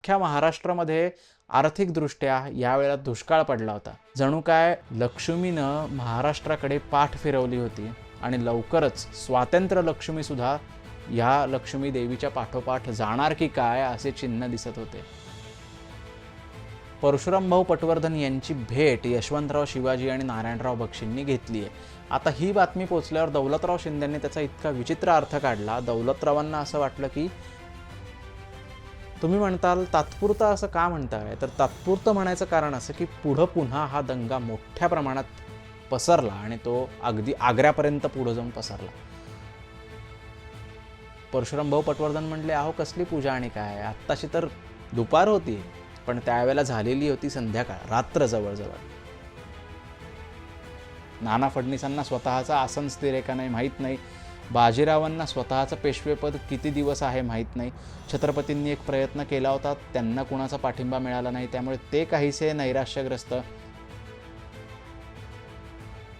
अख्ख्या महाराष्ट्रामध्ये आर्थिकदृष्ट्या यावेळेला दुष्काळ पडला होता. जणू काय लक्ष्मीनं महाराष्ट्राकडे पाठ फिरवली होती आणि लवकरच स्वातंत्र्य लक्ष्मीसुद्धा या लक्ष्मी देवीच्या पाठोपाठ जाणार की काय असे चिन्ह दिसत होते. परशुराम भाऊ पटवर्धन यांची भेट यशवंतराव शिवाजी आणि नारायणराव बक्षींनी घेतली आहे. आता ही बातमी पोचल्यावर दौलतराव शिंदेंनी त्याचा इतका विचित्र अर्थ काढला. दौलतरावांना असं वाटलं की तुम्ही म्हणताल तात्पुरतं असं का म्हणताय, तर तात्पुरतं म्हणायचं कारण असं की पुन्हा हा दंगा मोठ्या प्रमाणात पसरला आणि तो अगदी आग्र्यापर्यंत पुढे जाऊन पसरला. परशुराम भाऊ पटवर्धन म्हणले, अहो कसली पूजा आणि काय, आत्ताशी तर दुपार होती, पण त्यावेळेला झालेली होती संध्याकाळ, रात्र जवळजवळ. नाना फडणीसांना स्वतःचा आसन स्थिर आहे का नाही माहीत नाही. बाजीरावांना स्वतःचं पेशवेपद किती दिवस आहे माहीत नाही. छत्रपतींनी एक प्रयत्न केला होता, त्यांना कुणाचा पाठिंबा मिळाला नाही, त्यामुळे ते काहीसे नैराश्यग्रस्त.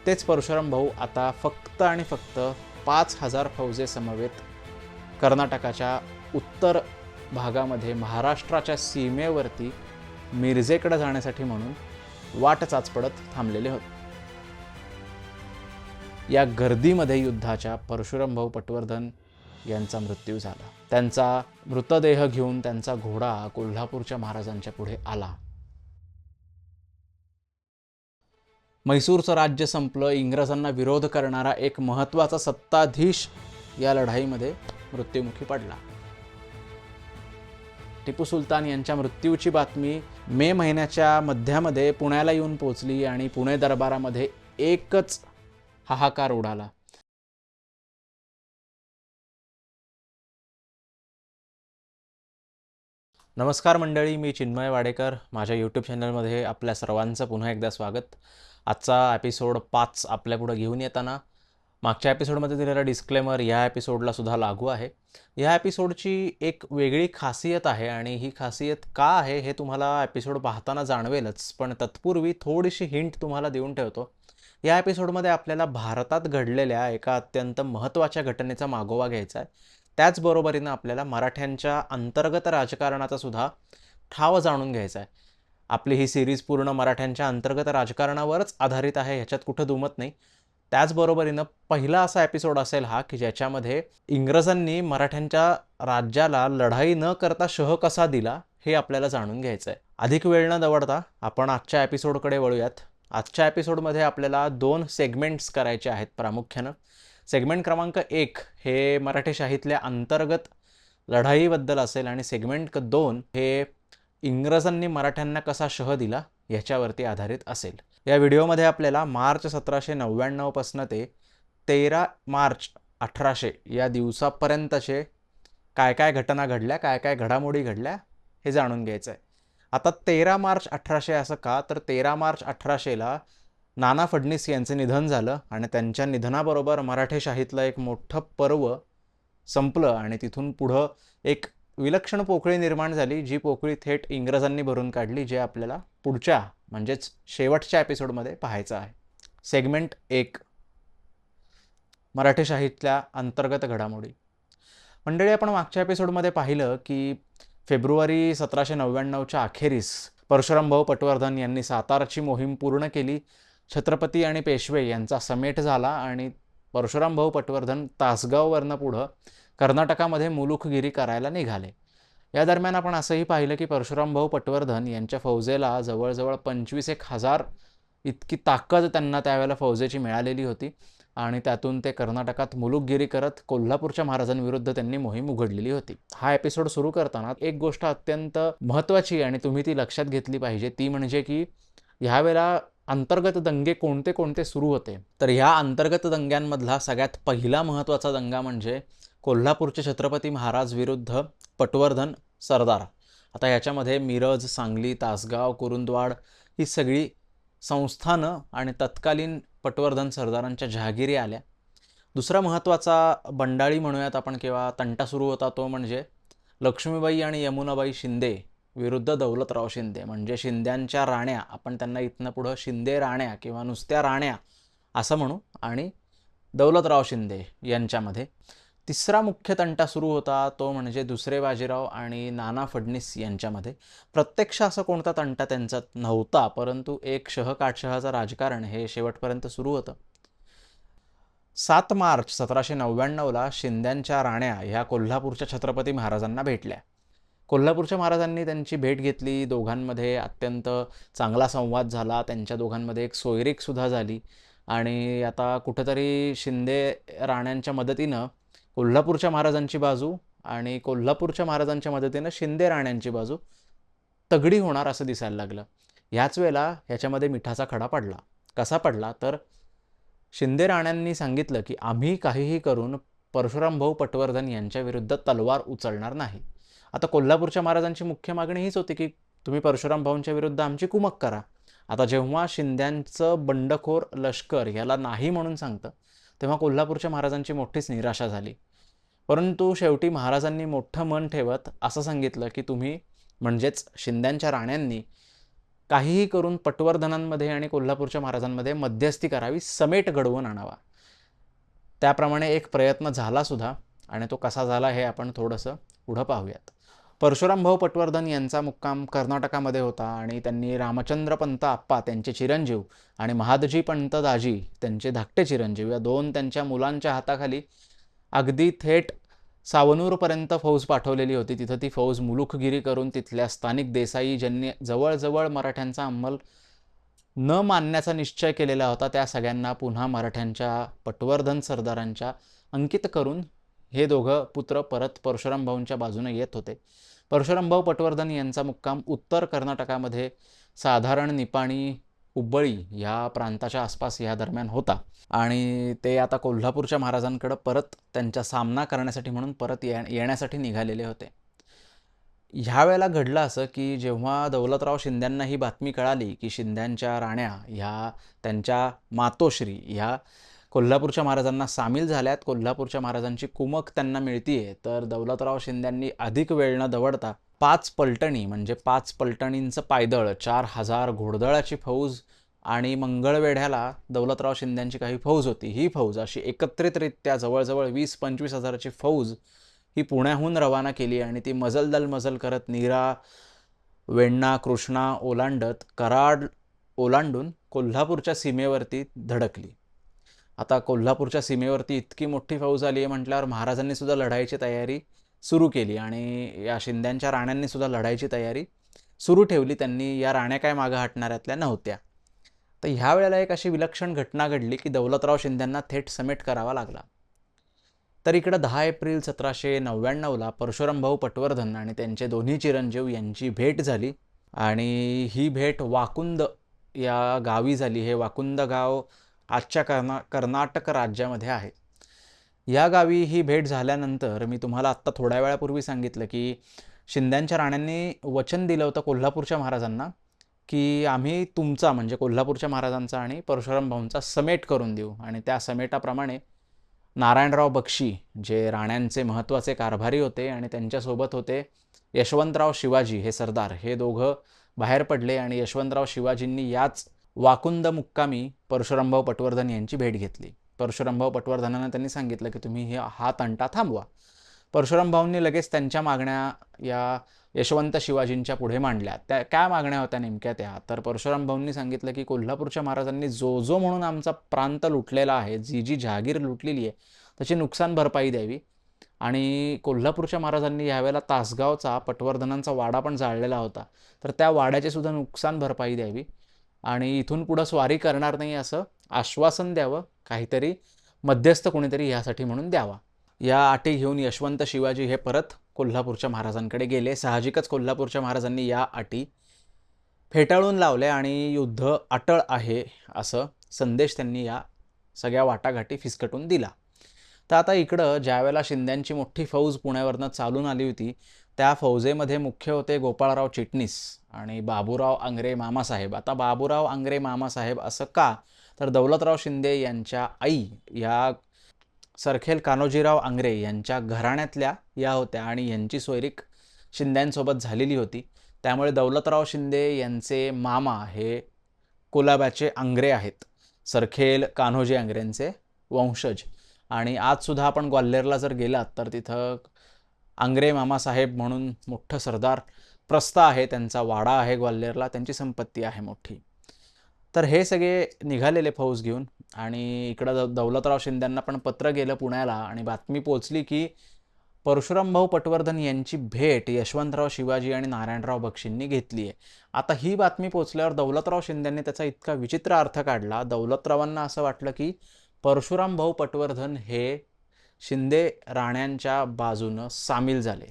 तेच परशुराम भाऊ आता फक्त आणि फक्त 5,000 फौजे समवेत कर्नाटकाच्या उत्तर भागामध्ये महाराष्ट्राच्या सीमेवरती मिरजेकडे जाण्यासाठी म्हणून वाट चाचपडत थांबलेले होते. या गर्दीमध्ये युद्धाच्या परशुराम भाऊ पटवर्धन यांचा मृत्यू झाला. त्यांचा मृतदेह घेऊन त्यांचा घोडा कोल्हापूरच्या महाराजांच्या पुढे आला. म्हैसूरचं राज्य संपलं. इंग्रजांना विरोध करणारा एक महत्त्वाचा सत्ताधीश या लढाईमध्ये मृत्युमुखी पडला. टिपू सुलतान यांच्या मृत्यूची बातमी मे महिन्याच्या मध्यामध्ये पुण्याला येऊन पोचली आणि पुणे दरबारामध्ये एकच हाहाकार उडाला. नमस्कार मंडळी, मी चिन्मय वाडेकर. माझ्या यूट्यूब चॅनलमध्ये आपल्या सर्वांचं पुन्हा एकदा स्वागत. आजचा एपिसोड 5 आपल्यापुढे घेऊन येताना मागच्या एपिसोडमध्ये दिलेला डिस्क्लेमर या एपिसोडला सुद्धा लागू आहे. या एपिसोडची एक वेगळी खासियत आहे आणि ही खासियत का आहे हे तुम्हाला एपिसोड पाहताना जाणवेलच, पण तत्पूर्वी थोडीशी हिंट तुम्हाला देऊन ठेवतो. या एपिसोडमध्ये आपल्याला भारतात घडलेल्या एका अत्यंत महत्त्वाच्या घटनेचा मागोवा घ्यायचा आहे. त्याचबरोबरीनं आपल्याला मराठ्यांच्या अंतर्गत राजकारणाचा सुद्धा ठाव जाणून घ्यायचा आहे. आपली ही सिरीज पूर्ण मराठ्यांच्या अंतर्गत राजकारणावरच आधारित आहे, ह्याच्यात कुठं दुमत नाही. त्याचबरोबरीनं पहिला असा एपिसोड असेल हा की ज्याच्यामध्ये इंग्रजांनी मराठ्यांच्या राज्याला लढाई न करता शह कसा दिला हे आपल्याला जाणून घ्यायचं आहे. अधिक वेळ न दवडता आपण आजच्या एपिसोडकडे वळूयात. आजच्या एपिसोडमध्ये आपल्याला 2 सेगमेंट्स करायचे आहेत प्रामुख्यानं. सेगमेंट क्रमांक 1 हे मराठेशाहीतल्या अंतर्गत लढाईबद्दल असेल आणि सेगमेंट 2 हे इंग्रजांनी मराठ्यांना कसा शह दिला याच्यावरती आधारित असेल. या व्हिडिओमध्ये आपल्याला मार्च 1799 पासून ते 13 मार्च 1800 या दिवसापर्यंतचे काय काय घटना घडल्या, काय काय घडामोडी घडल्या हे जाणून घ्यायचं आहे. आता 13 मार्च 1800 असं का, तर 13 मार्च 1800ला नाना फडणीस यांचे निधन झालं आणि त्यांच्या निधनाबरोबर मराठेशाहीतलं एक मोठं पर्व संपलं आणि तिथून पुढं एक विलक्षण पोकळी निर्माण झाली, जी पोकळी थेट इंग्रजांनी भरून काढली, जे आपल्याला पुढच्या म्हणजेच शेवटच्या एपिसोडमध्ये पाहायचं आहे. सेगमेंट 1 मराठेशाहीतल्या अंतर्गत घडामोडी. मंडळी, आपण मागच्या एपिसोडमध्ये पाहिलं की फेब्रुवारी 1799च्या अखेरीस परशुराम भाऊ पटवर्धन यांनी साताराची मोहीम पूर्ण केली. छत्रपती आणि पेशवे यांचा समेट झाला आणि परशुराम भाऊ पटवर्धन तासगाववरनं पुढं कर्नाटकामध्ये मुलुखगिरी करायला निघाले. या दरम्यान आपण असंही पाहिलं की परशुराम भाऊ पटवर्धन यांच्या फौजेला जवळजवळ 25,000 इतकी ताकद त्यांना त्यावेळेला फौजेची मिळालेली होती आणि त्यातून ते कर्नाटकात मुलुखगिरी करत कोल्हापूरच्या महाराजांविरुद्ध त्यांनी मोहीम उघडलेली होती. हा एपिसोड सुरू करताना एक गोष्ट अत्यंत महत्त्वाची आणि तुम्ही ती लक्षात घेतली पाहिजे, ती म्हणजे की ह्यावेळेला अंतर्गत दंगे कोणते कोणते सुरू होते. तर ह्या अंतर्गत दंग्यांमधला सगळ्यात पहिला महत्त्वाचा दंगा म्हणजे कोल्हापूरचे छत्रपती महाराज विरुद्ध पटवर्धन सरदार. आता ह्याच्यामध्ये मिरज, सांगली, तासगाव, कुरुंदवाड ही सगळी संस्थानं आणि तत्कालीन पटवर्धन सरदारांच्या जहागिरी आल्या. दुसरा महत्त्वाचा बंडाळी म्हणूयात आपण किंवा तंटा सुरू होता तो म्हणजे लक्ष्मीबाई आणि यमुनाबाई शिंदे विरुद्ध दौलतराव शिंदे, म्हणजे शिंद्यांच्या राण्या. आपण त्यांना इथनं पुढं शिंदे राण्या किंवा नुसत्या राण्या असं म्हणू, आणि दौलतराव शिंदे यांच्यामध्ये. तिसरा मुख्य तंटा सुरू होता तो म्हणजे दुसरे बाजीराव आणि नाना फडणीस यांच्यामध्ये. प्रत्यक्ष असा कोणता तंटा त्यांच्यात नव्हता, परंतु एक शह-काटशहाचं राजकारण हे शेवटपर्यंत सुरू होतं. 7 मार्च 1799ला शिंद्यांच्या राण्या ह्या कोल्हापूरच्या छत्रपती महाराजांना भेटल्या. कोल्हापूरच्या महाराजांनी त्यांची भेट घेतली. दोघांमध्ये अत्यंत चांगला संवाद झाला. त्यांच्या दोघांमध्ये एक सोयरीकसुद्धा झाली आणि आता कुठेतरी शिंदे राण्यांच्या मदतीनं कोल्हापूरच्या महाराजांची बाजू आणि कोल्हापूरच्या महाराजांच्या मदतीनं शिंदे राण्यांची बाजू तगडी होणार असं दिसायला लागलं. ह्याच वेळेला ह्याच्यामध्ये मिठाचा खडा पडला. कसा पडला तर शिंदे राण्यांनी सांगितलं की आम्ही काहीही करून परशुरामभाऊ पटवर्धन यांच्या विरुद्ध तलवार उचलणार नाही. आता कोल्हापूरच्या महाराजांची मुख्य मागणी हीच होती की तुम्ही परशुराम भाऊंच्या विरुद्ध आमची कुमक करा. आता जेव्हा शिंद्यांचं बंडखोर लष्कर याला नाही म्हणून सांगतं तेव्हा कोल्हापूरच्या महाराजांची मोठीच निराशा झाली. परंतु शेवटी महाराजांनी मोठं मन ठेवत असं सांगितलं की तुम्ही म्हणजेच शिंद्यांच्या राण्यांनी काहीही करून पटवर्धनांमध्ये आणि कोल्हापूरच्या महाराजांमध्ये मध्यस्थी करावी, समेट घडवून आणावा. त्याप्रमाणे एक प्रयत्न झाला सुद्धा आणि तो कसा झाला हे आपण थोडंसं पुढं पाहूयात. परशुरामभाऊ पटवर्धन यांचा मुक्काम कर्नाटकामध्ये होता आणि त्यांनी रामचंद्र पंत आप्पा त्यांचे चिरंजीव आणि महादजी पंत दाजी त्यांचे धाकटे चिरंजीव या दोन त्यांच्या मुलांच्या हाताखाली अगदी थेट सावनूरपर्यंत फौज पाठवलेली होती. तिथं ती फौज मुलुखगिरी करून तिथल्या स्थानिक देसाई ज्यांनी जवळजवळ मराठ्यांचा अंमल न मानण्याचा निश्चय केलेला होता त्या सगळ्यांना पुन्हा मराठ्यांच्या पटवर्धन सरदारांच्या अंकित करून हे दोघं पुत्र परत परशुराम भाऊंच्या बाजूने येत होते. परशुरामभाऊ पटवर्धन यांचा मुक्काम उत्तर कर्नाटकामध्ये साधारण निपाणी हुब्बळी या प्रांताच्या आसपास या दरम्यान होता आणि ते आता कोल्हापूरच्या महाराजांकडे परत त्यांचा सामना करण्यासाठी म्हणून परत येण्यासाठी निघालेले होते. ह्या वेळेला घडलं असं की जेव्हा दौलतराव शिंद्यांना ही बातमी कळाली की शिंद्यांच्या राण्या ह्या त्यांच्या मातोश्री ह्या कोल्हापूरच्या महाराजांना सामील झाल्यात, कोल्हापूरच्या महाराजांची कुमक त्यांना मिळतीये, तर दौलतराव शिंद्यांनी अधिक वेळ न दवडता 5 पलटणी म्हणजे 5 पलटणींचं पायदळ, 4000 घोडदळाची फौज आणि मंगळवेढ्याला दौलतराव शिंद्यांची काही फौज होती. ही फौज अशी एकत्रितरित्या जवळजवळ 20-25 हजाराची फौज ही पुण्याहून रवाना केली आणि ती मजल करत नीरा, वेण्णा, कृष्णा ओलांडत कराड ओलांडून कोल्हापूरच्या सीमेवरती धडकली. आता कोल्हापूरच्या सीमेवरती इतकी मोठी फौज आली आहे म्हटल्यावर महाराजांनी सुद्धा लढाईची तयारी सुरू केली आणि या शिंद्यांच्या राण्यांनी सुद्धा लढाईची तयारी सुरू ठेवली. त्यांनी या राण्या काय मागं हटणाऱ्यातल्या नव्हत्या. तर ह्या वेळेला एक अशी विलक्षण घटना घडली की दौलतराव शिंद्यांना थेट समेट करावा लागला. तर इकडं 10 एप्रिल 1799ला परशुरामभाऊ पटवर्धन आणि त्यांचे दोन्ही चिरंजीव यांची भेट झाली आणि ही भेट वाकुंद या गावी झाली. हे वाकुंद गाव आजच्या कर्नाटक राज्यामध्ये आहे. या गावी ही भेट झाल्यानंतर मी तुम्हाला आत्ता थोड्या वेळापूर्वी सांगितलं की शिंद्यांच्या राण्यांनी वचन दिलं होतं कोल्हापूरच्या महाराजांना की आम्ही तुमचा म्हणजे कोल्हापूरच्या महाराजांचा आणि परशुराम भाऊंचा समेट करून देऊ आणि त्या समेटाप्रमाणे नारायणराव बक्षी जे राण्यांचे महत्त्वाचे कारभारी होते आणि त्यांच्यासोबत होते यशवंतराव शिवाजी हे सरदार, हे दोघं बाहेर पडले आणि यशवंतराव शिवाजींनी याच वाकुंद मुक्कामी परशुरामभाऊ पटवर्धन यांची भेट घेतली. परशुरामभाऊ पटवर्धनांना त्यांनी सांगितलं की तुम्ही हा तंटा थांबवा. परशुराम भाऊंनी लगेच त्यांच्या मागण्या या यशवंत शिवाजींच्या पुढे मांडल्या. त्या काय मागण्या होत्या नेमक्या त्या तर परशुराम भाऊंनी सांगितलं की कोल्हापूरच्या महाराजांनी जो म्हणून आमचा प्रांत लुटलेला आहे, जी जहागीर लुटलेली आहे त्याची नुकसान भरपाई द्यावी आणि कोल्हापूरच्या महाराजांनी यावेळेला तासगावचा पटवर्धनांचा वाडा पण जाळलेला होता, तर त्या वाड्याची सुद्धा नुकसान भरपाई द्यावी आणि इथून पुढं स्वारी करणार नाही असं आश्वासन द्यावं, काहीतरी मध्यस्थ कोणीतरी यासाठी म्हणून द्यावा. या अटी घेऊन यशवंत शिवाजी हे परत कोल्हापूरच्या महाराजांकडे गेले. साहजिकच कोल्हापूरच्या महाराजांनी या अटी फेटाळून लावल्या आणि युद्ध अटळ आहे असं संदेश त्यांनी या सगळ्या वाटाघाटी फिसकटून दिला. तर आता इकडं ज्यावेळेला शिंद्यांची मोठी फौज पुण्यावरनं चालून आली होती त्या फौजेमध्ये मुख्य होते गोपाळराव चिटणीस आणि बाबूराव आंग्रे मामासाहेब. आता बाबूराव आंग्रे मामासाहेब असं का तर दौलतराव शिंदे यांच्या आई या सरखेल कान्होजीराव आंग्रे यांच्या घराण्यातल्या या होत्या आणि यांची सोयरीक शिंद्यांसोबत झालेली होती. त्यामुळे दौलतराव शिंदे यांचे मामा हे कुलाब्याचे आंग्रे आहेत, सरखेल कान्होजी आंग्रेंचे वंशज आणि आजसुद्धा आपण ग्वाल्हेरला जर गेलात तर तिथं आंग्रे मामासाहेब म्हणून मोठं सरदार प्रस्थ आहे, त्यांचा वाडा आहे ग्वाल्हेरला, त्यांची संपत्ती आहे मोठी. तर हे सगळे निघालेले फौज घेऊन आणि इकडं दौलतराव शिंद्यांना पण पत्र गेलं पुण्याला आणि बातमी पोचली की परशुरामभाऊ पटवर्धन यांची भेट यशवंतराव शिवाजी आणि नारायणराव बक्षींनी घेतली आहे. आता ही बातमी पोचल्यावर दौलतराव शिंद्यांनी त्याचा इतका विचित्र अर्थ काढला. दौलतरावांना असं वाटलं की परशुरामभाऊ पटवर्धन हे शिंदे राण्यांच्या बाजूनं सामील झाले.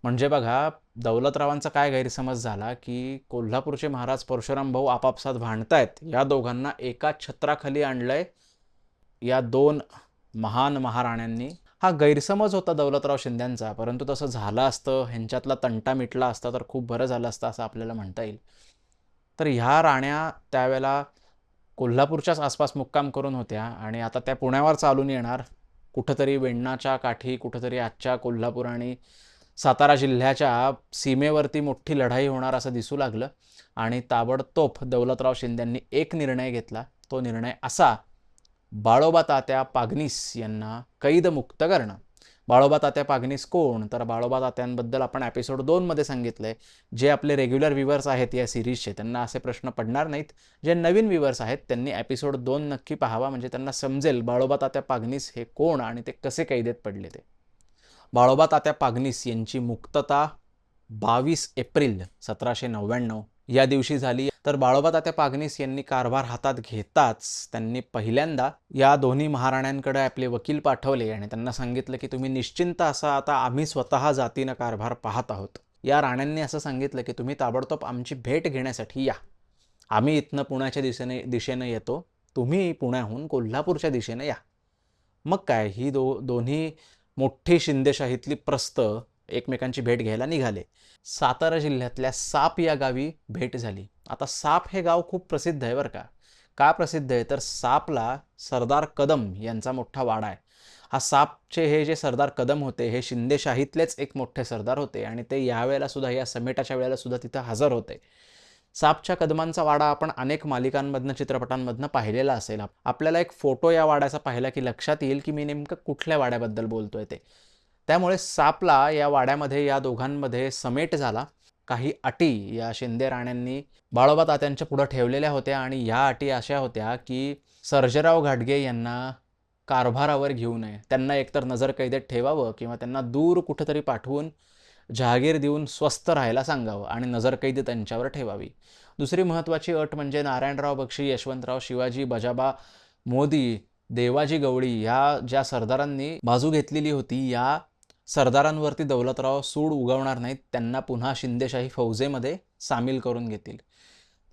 म्हणजे बघा, दौलतरावांचा काय गैरसमज झाला की कोल्हापूरचे महाराज परशुरामभाऊ आपापसात भांडतायत, या दोघांना एका छत्राखाली आणलंय या दोन महान महाराण्यांनी. हा गैरसमज होता दौलतराव शिंद्यांचा, परंतु तसं झालं असतं, ह्यांच्यातला तंटा मिटला असता तर खूप बरं झालं असतं असं आपल्याला म्हणता येईल. तर ह्या राण्या त्यावेळेला कोल्हापूरच्याच आसपास मुक्काम करून होत्या आणि आता त्या पुण्यावर चालून येणार, कुठंतरी वेण्णाच्या काठी, कुठंतरी आजच्या कोल्हापूर आणि सातारा जिल्ह्याच्या सीमेवरती मोठी लढाई होणार असं दिसू लागलं. आणि ताबडतोब दौलतराव शिंद्यांनी एक निर्णय घेतला. तो निर्णय असा, बाळोबा तात्या पागनीस यांना कैदमुक्त करणं. बाळोबा तात्या पागनीस कोण? तर बाळोबा तात्यांबद्दल आपण एपिसोड 2 सांगितलंय. जे आपले रेग्युलर व्ह्यूवर्स आहेत या सिरीजचे त्यांना असे प्रश्न पडणार नाहीत. जे नवीन व्ह्यूवर्स आहेत त्यांनी एपिसोड 2 नक्की पाहावा, म्हणजे त्यांना समजेल बाळोबा तात्या पागनीस हे कोण आणि ते कसे कैदेत पडले ते. बाळोबा तात्या पागनीस यांची मुक्तता 22 एप्रिल 1799 या दिवशी झाली. तर बाळोबा तात्या पागनीस यांनी कारभार हातात घेताच त्यांनी पहिल्यांदा या दोन्ही महाराण्यांकडे आपले वकील पाठवले आणि त्यांना सांगितलं की तुम्ही निश्चिंत असा, आता आम्ही स्वतः जातीनं कारभार पाहत आहोत. या राण्यांनी असं सांगितलं की तुम्ही ताबडतोब आमची भेट घेण्यासाठी या. आम्ही इथनं पुण्याच्या दिशेनं येतो, तुम्ही पुण्याहून कोल्हापूरच्या दिशेनं या. मग काय, ही दोन्ही मोठी शिंदेशाहीतली प्रस्थ एकमेकांची भेट घ्यायला निघाले. सातारा जिल्ह्यातल्या साप या गावी भेट झाली. आता साप हे गाव खूप प्रसिद्ध आहे बरं का. का प्रसिद्ध आहे तर सापला सरदार कदम यांचा मोठा वाडा आहे. हा सापचे हे जे सरदार कदम होते हे शिंदेशाहीतलेच एक मोठे सरदार होते आणि ते यावेळेला सुद्धा, या समेटाच्या वेळेला सुद्धा तिथं हजर होते. सापच्या कदमांचा वाडा आपण अनेक मालिकांमधनं, चित्रपटांमधनं पाहिलेला असेल. आपल्याला एक फोटो या वाड्याचा पाहिला की लक्षात येईल की मी नेमकं कुठल्या वाड्याबद्दल बोलतोय ते. त्यामुळे सापला या वाड्यामध्ये या दोघांमध्ये समेट झाला. काही अटी या शिंदे राण्यांनी बाळोबा तात्यांच्या पुढं ठेवलेल्या होत्या आणि या अटी अशा होत्या की सर्जेराव घाटगे यांना कारभारावर घेऊ नये. त्यांना एकतर नजरकैदेत ठेवावं किंवा त्यांना दूर कुठंतरी पाठवून जहागीर देऊन स्वस्थ राहायला सांगावं आणि नजरकैदी त्यांच्यावर ठेवावी. दुसरी महत्त्वाची अट म्हणजे नारायणराव बक्षी, यशवंतराव शिवाजी, बजाबा मोदी, देवाजी गवळी या ज्या सरदारांनी बाजू घेतलेली होती, या सरदारांवरती दौलतराव सूड उगवणार नाहीत, त्यांना पुन्हा शिंदेशाही फौजेमध्ये सामील करून घेतील.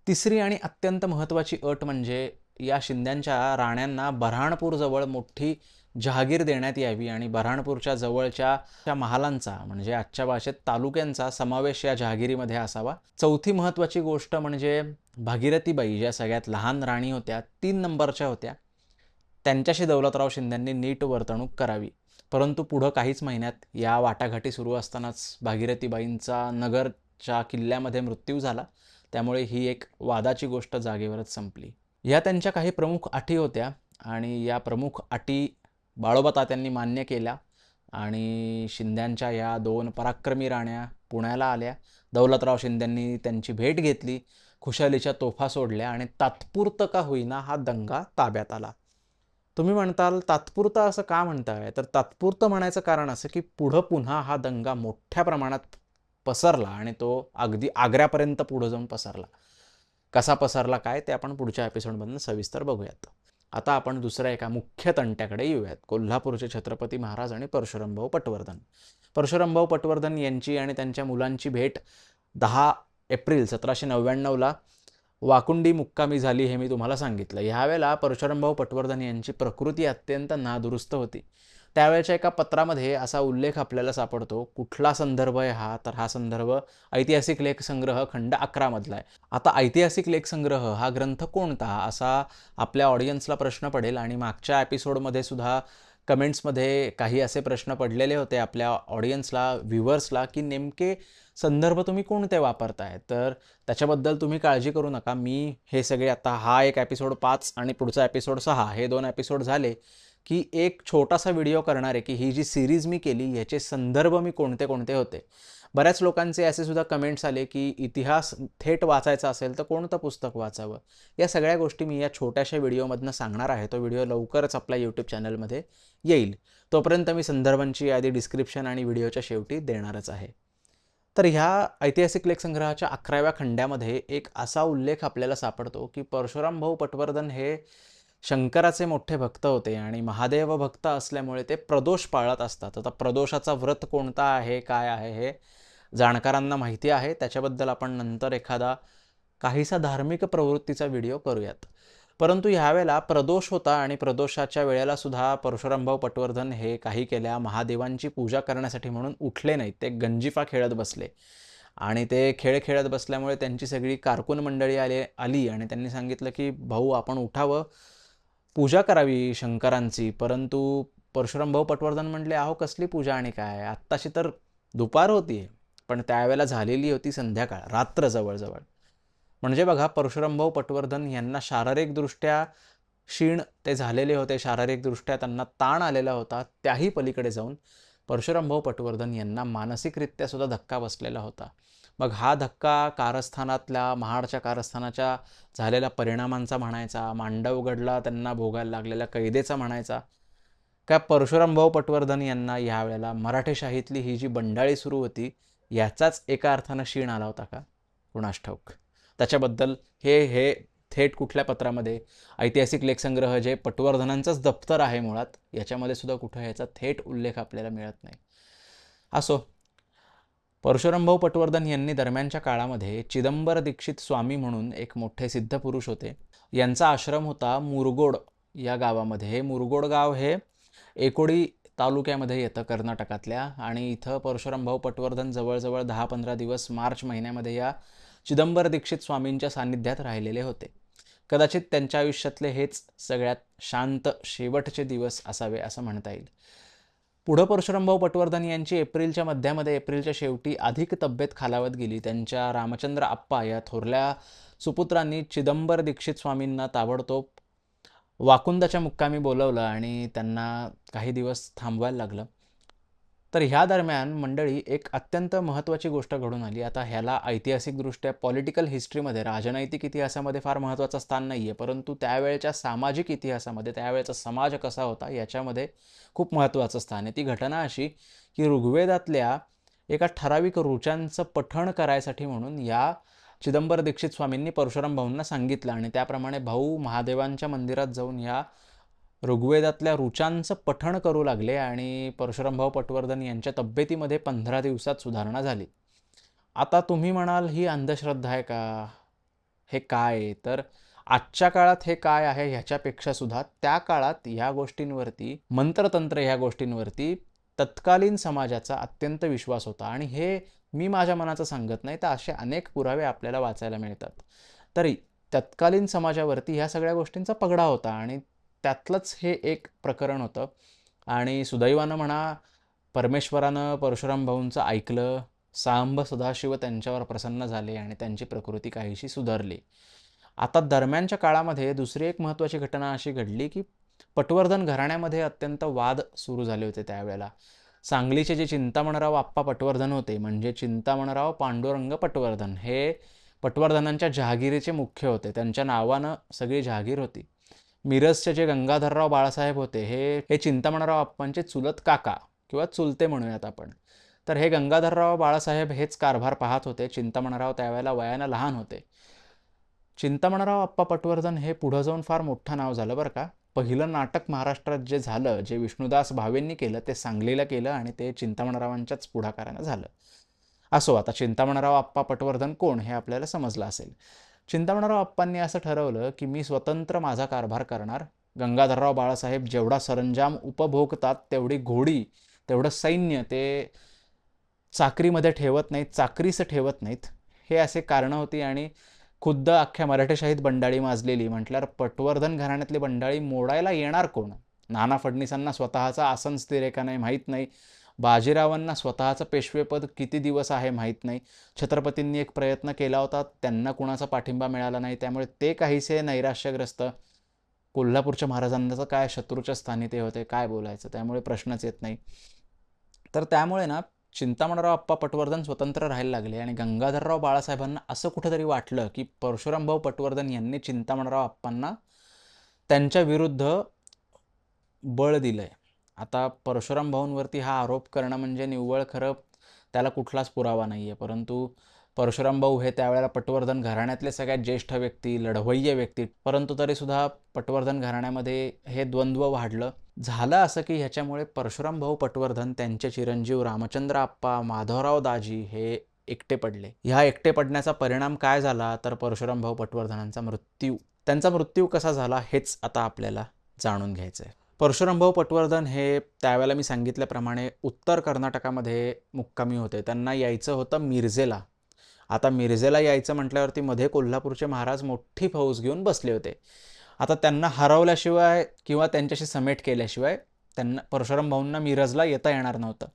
तिसरी आणि अत्यंत महत्त्वाची अट म्हणजे या शिंद्यांच्या राण्यांना बऱ्हाणपूरजवळ मोठी जहागीर देण्यात यावी आणि बऱ्हाणपूरच्या जवळच्या महालांचा, म्हणजे आजच्या भाषेत तालुक्यांचा समावेश या जहागिरीमध्ये असावा. चौथी महत्त्वाची गोष्ट म्हणजे भागीरथीबाई, ज्या सगळ्यात लहान राणी होत्या, 3 नंबरच्या होत्या, त्यांच्याशी दौलतराव शिंद्यांनी नीट वर्तणूक करावी. परंतु पुढं काहीच महिन्यात या वाटाघाटी सुरू असतानाच भागीरथीबाईंचा नगरच्या किल्ल्यामध्ये मृत्यू झाला. त्यामुळे ही एक वादाची गोष्ट जागेवरच संपली. या त्यांच्या काही प्रमुख अटी होत्या आणि या प्रमुख अटी बाळोबा तात्यांनी मान्य केल्या आणि शिंद्यांच्या या 2 पराक्रमी राण्या पुण्याला आल्या. दौलतराव शिंद्यांनी त्यांची भेट घेतली, खुशालीच्या तोफा सोडल्या आणि तात्पुरतं का होईना हा दंगा ताब्यात आला. तुम्ही म्हणताल तात्पुरतं असं का म्हणताय? तर तात्पुरतं म्हणायचं कारण असं की पुढं पुन्हा हा दंगा मोठ्या प्रमाणात पसरला आणि तो अगदी आग्र्यापर्यंत पुढं जाऊन पसरला. कसा पसरला काय ते आपण पुढच्या एपिसोडमधून सविस्तर बघूयात. आता आपण दुसऱ्या एका मुख्य तंट्याकडे येऊयात. कोल्हापूरचे छत्रपती महाराज आणि परशुरामभाऊ पटवर्धन. परशुरामभाऊ पटवर्धन यांची आणि त्यांच्या मुलांची भेट 10 एप्रिल 1799ला वाकुंडी मुक्कामी झाली, हे मी तुम्हाला सांगितलं. ह्यावेळेला परशुरामभाऊ पटवर्धन यांची प्रकृती अत्यंत नादुरुस्त होती. त्यावेळेच्या एका पत्रामध्ये असा उल्लेख आपल्याला सापडतो. कुठला संदर्भ आहे हा? तर हा संदर्भ ऐतिहासिक लेखसंग्रह खंड 11 मधला आहे. आता ऐतिहासिक लेखसंग्रह हा ग्रंथ कोणता, असा आपल्या ऑडियन्सला प्रश्न पडेल आणि मागच्या एपिसोडमध्ये सुद्धा कमेंट्समध्ये काही असे प्रश्न पडलेले होते आपल्या ऑडियन्सला, व्ह्यूवर्सला, की नेमके संदर्भ तुम्ही कोणते वापरताय. तर त्याच्याबद्दल तुम्ही काळजी करू नका. मी हे सगळे आता हा एक एपिसोड 5 आणि पुढचा एपिसोड 6 हे 2 एपिसोड झाले की एक छोटासा व्हिडिओ करणार आहे की ही जी सीरीज मी केली याचे संदर्भ मी कोणते कोणते होते. बऱ्याच लोकांचे असे सुद्धा कमेंट्स आले की इतिहास थेट वाचायचा असेल तर कोणतं पुस्तक वाचावं. या सगळ्या गोष्टी मी या छोट्याशा व्हिडिओमधनं सांगणार आहे. तो व्हिडिओ लवकरच आपल्या यूट्यूब चॅनलमध्ये येईल. तोपर्यंत मी संदर्भांची यादी डिस्क्रिप्शन आणि व्हिडिओच्या शेवटी देणारच आहे. तर ह्या ऐतिहासिक लेखसंग्रहाच्या 11व्या खंड्यामध्ये एक असा उल्लेख आपल्याला सापडतो की परशुराम भाऊ पटवर्धन हे शंकराचे मोठे भक्त होते आणि महादेव भक्त असल्यामुळे ते प्रदोष पाळत असतात. आता प्रदोषाचा व्रत कोणता आहे, काय आहे हे जाणकारांना माहिती आहे. त्याच्याबद्दल आपण नंतर एखादा काहीसा धार्मिक प्रवृत्तीचा व्हिडिओ करूयात. परंतु ह्यावेळेला प्रदोष होता आणि प्रदोषाच्या वेळेला सुद्धा परशुरामभाऊ पटवर्धन हे काही केल्या महादेवांची पूजा करण्यासाठी म्हणून उठले नाहीत. ते गंजिफा खेळत बसले आणि ते खेळ खेळत बसल्यामुळे त्यांची सगळी कारकून मंडळी आली आणि त्यांनी सांगितलं की भाऊ आपण उठावं, पूजा करावी शंकरांची. परंतु परशुरामभाऊ पटवर्धन म्हटले, अहो कसली पूजा आणि काय, आत्ताशी तर दुपार होती. पण त्यावेळेला झालेली होती संध्याकाळ, रात्र जवळजवळ. म्हणजे बघा परशुरामभाऊ पटवर्धन यांना शारीरिकदृष्ट्या क्षीण ते झालेले होते, शारीरिकदृष्ट्या त्यांना ताण आलेला होता. त्याही पलीकडे जाऊन परशुरामभाऊ पटवर्धन यांना मानसिकरित्या सुद्धा धक्का बसलेला होता. मग हा धक्का कारस्थानातल्या, महाडच्या कारस्थानाच्या झालेल्या परिणामांचा म्हणायचा, मांडवगडला त्यांना भोगायला लागलेल्या कैदेचा म्हणायचा, का परशुरामभाऊ पटवर्धन यांना यावेळेला मराठेशाहीतली ही जी बंडाळी सुरू होती याचाच एका अर्थानं क्षीण आला होता का, कुणास ठाऊक. त्याच्याबद्दल हे थेट कुठल्या पत्रामध्ये, ऐतिहासिक लेखसंग्रह जे पटवर्धनांचंच दप्तर आहे मुळात, याच्यामध्ये सुद्धा कुठं याचा थेट उल्लेख आपल्याला मिळत नाही. असो, परशुरामभाऊ पटवर्धन यांनी दरम्यानच्या काळामध्ये चिदंबर दीक्षित स्वामी म्हणून एक मोठे सिद्ध पुरुष होते. यांचा आश्रम होता मुरगोड या गावामध्ये. हे मुरगोड गाव हे एकोडी तालुक्यामध्ये येतं कर्नाटकातल्या आणि इथं परशुरामभाऊ पटवर्धन जवळजवळ 10-15 दिवस मार्च महिन्यामध्ये या चिदंबर दीक्षित स्वामींच्या सान्निध्यात राहिलेले होते. कदाचित त्यांच्या आयुष्यातले हेच सगळ्यात शांत शेवटचे दिवस असावे असं म्हणता येईल. पुढं परशुरामभाऊ पटवर्धन यांची एप्रिलच्या मध्यामध्ये, एप्रिलच्या शेवटी अधिक तब्येत खालावत गेली. त्यांच्या रामचंद्र आप्पा या थोरल्या सुपुत्रांनी चिदंबर दीक्षित स्वामींना ताबडतोब वाकुंदाच्या मुक्कामी बोलवलं आणि त्यांना काही दिवस थांबवायला लागलं. तर ह्या दरम्यान मंडळी एक अत्यंत महत्त्वाची गोष्ट घडून आली. आता ह्याला ऐतिहासिकदृष्ट्या पॉलिटिकल हिस्ट्रीमध्ये, राजनैतिक इतिहासामध्ये फार महत्त्वाचं स्थान नाही आहे, परंतु त्यावेळेच्या सामाजिक इतिहासामध्ये, त्यावेळेचा समाज कसा होता याच्यामध्ये खूप महत्त्वाचं स्थान आहे. ती घटना अशी की ऋग्वेदातल्या एका ठराविक ऋचांचं पठण करायसाठी म्हणून या चिदंबर दीक्षित स्वामींनी परशुराम भाऊंना सांगितलं आणि त्याप्रमाणे भाऊ महादेवांच्या मंदिरात जाऊन या ऋग्वेदातल्या ऋचांचं पठण करू लागले आणि परशुरामभाऊ पटवर्धन यांच्या तब्येतीमध्ये 15 दिवसात सुधारणा झाली. आता तुम्ही म्हणाल ही अंधश्रद्धा आहे का, हे काय? तर आजच्या काळात हे काय आहे ह्याच्यापेक्षा सुद्धा त्या काळात ह्या गोष्टींवरती, मंत्रतंत्र ह्या गोष्टींवरती तत्कालीन समाजाचा अत्यंत विश्वास होता. आणि हे मी माझ्या मनाचं सांगत नाही, तर असे अनेक पुरावे आपल्याला वाचायला मिळतात. तरी तत्कालीन समाजावरती ह्या सगळ्या गोष्टींचा पगडा होता आणि त्यातलंच हे एक प्रकरण होतं. आणि सुदैवानं म्हणा, परमेश्वरानं परशुराम भाऊंचं ऐकलं, सांब सदाशिव त्यांच्यावर प्रसन्न झाले आणि त्यांची प्रकृती काहीशी सुधारली. आता दरम्यानच्या काळामध्ये दुसरी एक महत्त्वाची घटना अशी घडली की पटवर्धन घराण्यामध्ये अत्यंत वाद सुरू झाले होते त्यावेळेला. सांगलीचे जे चिंतामणराव आप्पा पटवर्धन होते, म्हणजे चिंतामणराव पांडुरंग पटवर्धन, हे पटवर्धनांच्या जहागिरीचे मुख्य होते. त्यांच्या नावानं सगळी जहागीर होती. मिरजचे जे गंगाधरराव बाळासाहेब होते, हे चिंतामणराव आप्पांचे चुलत काका किंवा चुलते म्हणूयात आपण. तर हे गंगाधरराव बाळासाहेब हेच कारभार पाहत होते. चिंतामणराव त्यावेळेला वयानं लहान होते. चिंतामणराव आप्पा पटवर्धन हे पुढं जाऊन फार मोठं नाव झालं बरं का. पहिलं नाटक महाराष्ट्रात जे झालं, जे विष्णुदास भावेंनी केलं, ते सांगलीला केलं आणि ते चिंतामणरावांच्याच पुढाकारानं झालं. असो, आता चिंतामणराव आप्पा पटवर्धन कोण हे आपल्याला समजलं असेल. चिंतामणराव आप्पांनी असं ठरवलं की मी स्वतंत्र माझा कारभार करणार. गंगाधरराव बाळासाहेब जेवढा सरंजाम उपभोगतात, तेवढी घोडी, तेवढं सैन्य ते चाकरीमध्ये ठेवत नाहीत, चाकरीस ठेवत नाहीत, हे असे कारणं होती. आणि खुद्द अख्ख्या मराठेशाहीत बंडाळी माजलेली म्हटल्यावर पटवर्धन घराण्यातली बंडाळी मोडायला येणार कोण? नाना फडणीसांना स्वतःचा आसन स्थिर आहे का नाही माहीत नाही. बाजीरावांना स्वतःचं पेशवेपद किती दिवस आहे माहीत नाही. छत्रपतींनी एक प्रयत्न केला होता, त्यांना कुणाचा पाठिंबा मिळाला नाही, त्यामुळे ते काहीसे नैराश्यग्रस्त. कोल्हापूरच्या महाराजांचं काय, शत्रूच्या स्थानी ते होते, काय बोलायचं, त्यामुळे प्रश्नच येत नाही. तर त्यामुळे ना चिंतामणराव आप्पा पटवर्धन स्वतंत्र राहायला लागले आणि गंगाधरराव बाळासाहेबांना असं कुठेतरी वाटलं की परशुरामभाऊ पटवर्धन यांनी चिंतामणराव आप्पांना त्यांच्या विरुद्ध बळ दिलंय. आता परशुराम भाऊंवरती हा आरोप करणं म्हणजे निव्वळ खरं त्याला कुठलाच पुरावा नाही आहे, परंतु परशुराम भाऊ हे त्यावेळेला पटवर्धन घराण्यातले सगळ्यात ज्येष्ठ व्यक्ती, लढवय्ये व्यक्ती, परंतु तरीसुद्धा पटवर्धन घराण्यामध्ये हे द्वंद्व वाढलं. झालं असं की ह्याच्यामुळे परशुराम भाऊ पटवर्धन त्यांचे चिरंजीव रामचंद्र आप्पा, माधवराव दाजी हे एकटे पडले. ह्या एकटे पडण्याचा परिणाम काय झाला तर परशुराम भाऊ पटवर्धनांचा मृत्यू. त्यांचा मृत्यू कसा झाला हेच आता आपल्याला जाणून घ्यायचं आहे. परशुरामभाऊ पटवर्धन हे त्यावेळेला मी सांगितल्याप्रमाणे उत्तर कर्नाटकामध्ये मुक्कामी होते. त्यांना यायचं होतं मिरजेला. आता मिरजेला यायचं म्हटल्यावरती मध्ये कोल्हापूरचे महाराज मोठी फौज घेऊन बसले होते. आता त्यांना हरवल्याशिवाय किंवा त्यांच्याशी समेट केल्याशिवाय त्यांना परशुराम भाऊंना मिरजला येता येणार नव्हतं.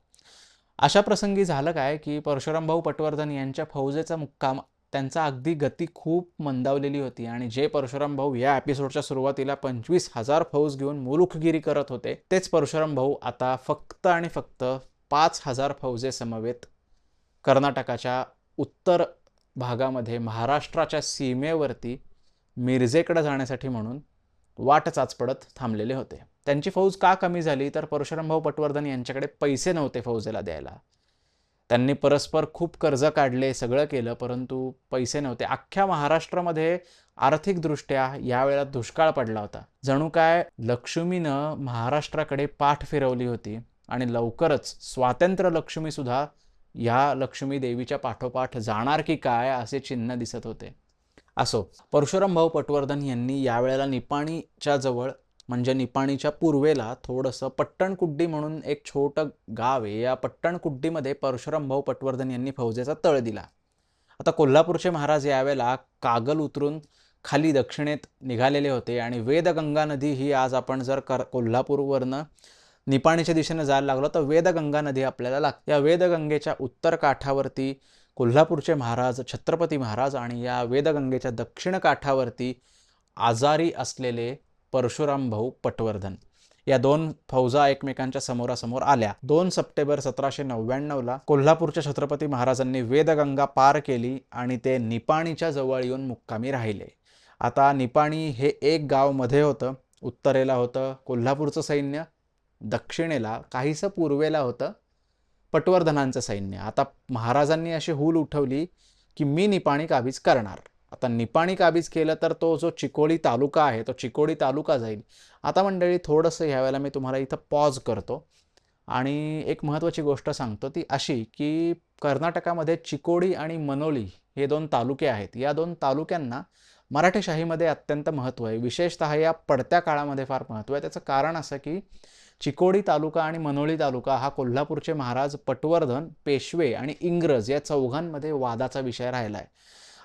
अशा प्रसंगी झालं काय की परशुरामभाऊ पटवर्धन यांच्या फौजेचा मुक्काम, त्यांचा अगदी गती खूप मंदावलेली होती आणि जे परशुराम भाऊ या एपिसोडच्या सुरुवातीला 25,000 फौज घेऊन मुलुखगिरी करत होते, तेच परशुराम भाऊ आता फक्त आणि फक्त 5,000 फौजेसमवेत कर्नाटकाच्या उत्तर भागामध्ये महाराष्ट्राच्या सीमेवरती मिरजेकडे जाण्यासाठी म्हणून वाट चाचपडत थांबलेले होते. त्यांची फौज का कमी झाली तर परशुरामभाऊ पटवर्धन यांच्याकडे पैसे नव्हते फौजेला द्यायला. त्यांनी परस्पर खूप कर्ज काढले, सगळं केलं, परंतु पैसे नव्हते. अख्ख्या महाराष्ट्रामध्ये आर्थिकदृष्ट्या यावेळेला दुष्काळ पडला होता. जणू काय लक्ष्मीनं महाराष्ट्राकडे पाठ फिरवली होती आणि लवकरच स्वातंत्र्य लक्ष्मीसुद्धा या लक्ष्मी देवीच्या पाठोपाठ जाणार की काय असे चिन्ह दिसत होते. असो, परशुरामभाऊ पटवर्धन यांनी यावेळेला निपाणीच्या जवळ म्हणजे निपाणीच्या पूर्वेला थोडंसं पट्टणकुड्डी म्हणून एक छोटं गाव आहे. या पट्टणकुड्डीमध्ये परशुरामभाऊ पटवर्धन यांनी फौजेचा तळ दिला. आता कोल्हापूरचे महाराज यावेळेला कागल उतरून खाली दक्षिणेत निघालेले होते आणि वेदगंगा नदी ही आज आपण जर कोल्हापूरवरनं निपाणीच्या दिशेने जायला लागलो तर वेदगंगा नदी आपल्याला लागते. या वेदगंगेच्या उत्तर काठावरती कोल्हापूरचे महाराज, छत्रपती महाराज आणि या वेदगंगेच्या दक्षिण काठावरती आजारी असलेले परशुराम भाऊ पटवर्धन, या दोन फौजा एकमेकांच्या समोरासमोर आल्या. 2 सप्टेंबर 1799ला कोल्हापूरच्या छत्रपती महाराजांनी वेदगंगा पार केली आणि ते निपाणीच्या जवळ येऊन मुक्कामी राहिले. आता निपाणी हे एक गाव मध्ये होतं. उत्तरेला होतं कोल्हापूरचं सैन्य, दक्षिणेला काहीसं पूर्वेला होतं पटवर्धनांचं सैन्य. आता महाराजांनी अशी हूल उठवली की मी निपाणी काबीज करणार. आता निपाणी काबीज केलं तर तो जो चिकोडी तालुका आहे तो चिकोडी तालुका जाईल. आता मंडळी थोडंसं ह्यावेळेला मी तुम्हाला इथं पॉज करतो आणि एक महत्त्वाची गोष्ट सांगतो, ती अशी की कर्नाटकामध्ये चिकोडी आणि मनोली हे 2 तालुके आहेत. या 2 तालुक्यांना मराठेशाहीमध्ये अत्यंत महत्त्व आहे, विशेषतः या पडत्या काळामध्ये फार महत्त्व आहे. त्याचं कारण असं की चिकोडी तालुका आणि मनोली तालुका हा कोल्हापूरचे महाराज, पटवर्धन, पेशवे आणि इंग्रज या चौघांमध्ये वादाचा विषय राहिला आहे.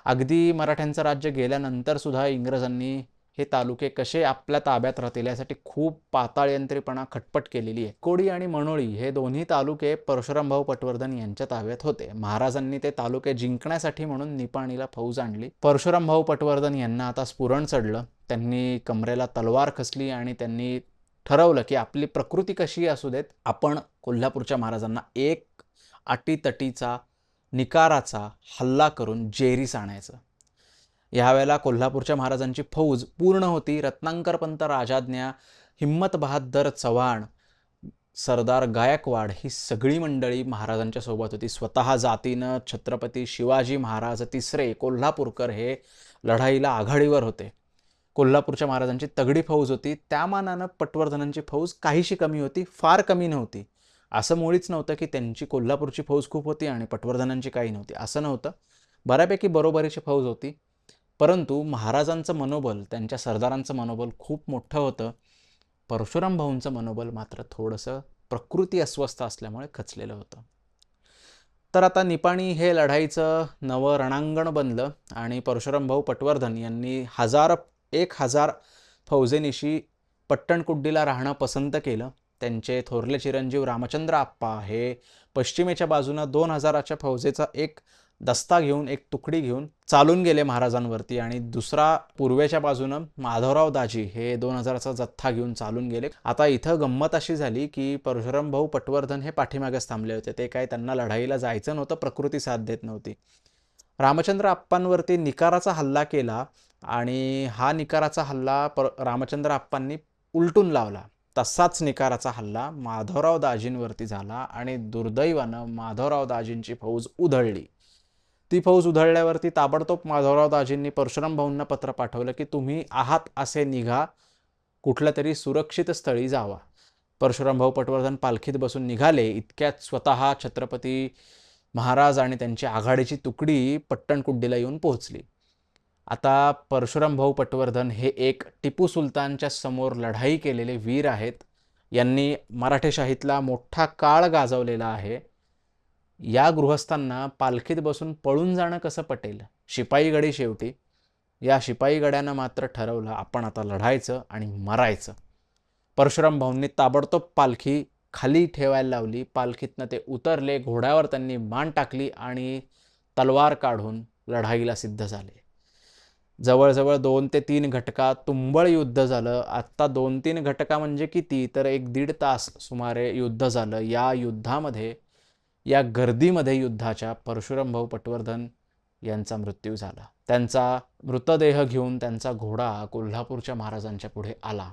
अगदी मराठ्यांचं राज्य गेल्यानंतर सुद्धा इंग्रजांनी हे तालुके कसे आपल्या ताब्यात राहतील यासाठी खूप पाताळयंत्रीपणा खटपट केलेली आहे. चिकोडी आणि मनोळी हे दोन्ही तालुके परशुरामभाऊ पटवर्धन यांच्या ताब्यात होते. महाराजांनी ते तालुके जिंकण्यासाठी म्हणून निपाणीला फौज आणली. परशुरामभाऊ पटवर्धन यांना आता स्फुरण चढलं. त्यांनी कमरेला तलवार खसली आणि त्यांनी ठरवलं की आपली प्रकृती कशी असू देत, आपण कोल्हापूरच्या महाराजांना एक अटीतटीचा निकाराचा हल्ला करून जेरीस आणायचं. यावेळेला कोल्हापूरच्या महाराजांची फौज पूर्ण होती. रत्नाकरपंत राजाज्ञा, हिम्मत बहादर चव्हाण, सरदार गायकवाड ही सगळी मंडळी महाराजांच्या सोबत होती. स्वतः जातीनं छत्रपती शिवाजी महाराज तिसरे कोल्हापूरकर हे लढाईला आघाडीवर होते. कोल्हापूरच्या महाराजांची तगडी फौज होती. त्या मानानं पटवर्धनांची फौज काहीशी कमी होती, फार कमी नव्हती. असं मुळीच नव्हतं की त्यांची कोल्हापूरची फौज खूप होती आणि पटवर्धनांची काही नव्हती, असं नव्हतं. बऱ्यापैकी बरोबरीची फौज होती. परंतु महाराजांचं मनोबल, त्यांच्या सरदारांचं मनोबल खूप मोठं होतं. परशुराम भाऊंचं मनोबल मात्र थोडंसं प्रकृती अस्वस्थ असल्यामुळे खचलेलं होतं. तर आता निपाणी हे लढाईचं नवं रणांगण बनलं आणि परशुराम भाऊ पटवर्धन यांनी 1000 फौजेनिशी पट्टणकुड्डीला राहणं पसंत केलं. त्यांचे थोरले चिरंजीव रामचंद्र आप्पा हे पश्चिमेच्या बाजूनं 2000च्या फौजेचा एक दस्ता घेऊन, एक तुकडी घेऊन चालून गेले महाराजांवरती आणि दुसरा पूर्वेच्या बाजूनं माधवराव दाजी हे 2000चा जथ्था घेऊन चालून गेले. आता इथं गंमत अशी झाली की परशुराम भाऊ पटवर्धन हे पाठीमागेच थांबले होते. ते काय त्यांना लढाईला जायचं नव्हतं, प्रकृती साथ देत नव्हती. रामचंद्र अप्पांवरती निकाराचा हल्ला केला आणि हा निकाराचा हल्ला रामचंद्र अप्पांनी उलटून लावला. तसाच निकाराचा हल्ला माधवराव दाजींवरती झाला आणि दुर्दैवानं माधवराव दाजींची फौज उधळली. ती फौज उधळल्यावरती ताबडतोब माधवराव दाजींनी परशुराम भाऊंना पत्र पाठवलं की तुम्ही आहात असे निघा, कुठल्या तरी सुरक्षित स्थळी जावा. परशुराम भाऊ पटवर्धन पालखीत बसून निघाले. इतक्यात स्वतः छत्रपती महाराज आणि त्यांची आघाडीची तुकडी पट्टणकुड्डीला येऊन पोहोचली. आता परशुराम भाऊ पटवर्धन हे एक टिपू सुलतानच्या समोर लढाई केलेले वीर आहेत. यांनी मराठेशाहीतला मोठा काळ गाजवलेला आहे. या गृहस्थांना पालखीत बसून पळून जाणं कसं पटेल? शिपाई गडी शेवटी. या शिपाई गड्यानं मात्र ठरवलं आपण आता लढायचं आणि मरायचं. परशुराम भाऊंनी ताबडतोब पालखी खाली ठेवायला लावली. पालखीतनं ते उतरले, घोड्यावर त्यांनी मान टाकली आणि तलवार काढून लढाईला सिद्ध झाले. जवळजवळ 2 ते 3 घटका तुंबळ युद्ध झालं. आत्ता 2-3 घटका म्हणजे किती, तर 1-1.5 तास सुमारे युद्ध झालं. या युद्धामध्ये, या गर्दीमध्ये युद्धाच्या परशुराम भाऊ पटवर्धन यांचा मृत्यू झाला. त्यांचा मृतदेह घेऊन त्यांचा घोडा कोल्हापूरच्या महाराजांच्या पुढे आला.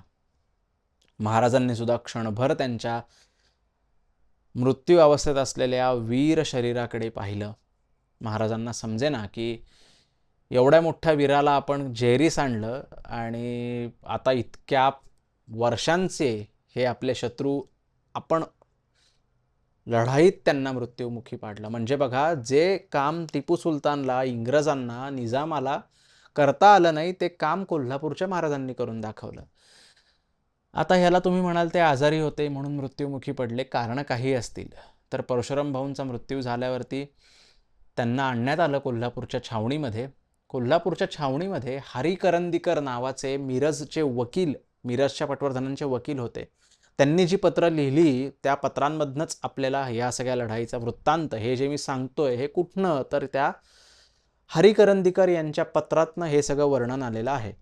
महाराजांनी सुद्धा क्षणभर त्यांच्या मृत्यू अवस्थेत असलेल्या वीर शरीराकडे पाहिलं. महाराजांना समजेना की एवढ्या मोठ्या वीराला आपण जेरीस आणलं आणि आता इतक्या वर्षांचे हे आपले शत्रू आपण लढाईत त्यांना मृत्युमुखी पाडलं. म्हणजे बघा, जे काम टिपू सुलतानला, इंग्रजांना, निजामाला करता आलं नाही ते काम कोल्हापूरच्या महाराजांनी करून दाखवलं. आता ह्याला तुम्ही म्हणाल ते आजारी होते म्हणून मृत्युमुखी पडले, कारण काही असतील. तर परशुराम भाऊंचा मृत्यू झाल्यावरती त्यांना आणण्यात आलं कोल्हापूरच्या छावणीमध्ये. कोल्हापूरच्या छावणीमध्ये हरी करंदीकर नावाचे मिरजचे वकील, मिरजच्या पटवर्धनांचे वकील होते. त्यांनी जी पत्र लिहिली त्या पत्रांमधनंच आपल्याला या सगळ्या लढाईचा वृत्तांत, हे जे मी सांगतोय हे कुठनं, तर त्या हरी करंदीकर यांच्या पत्रातनं हे सगळं वर्णन आलेलं आहे.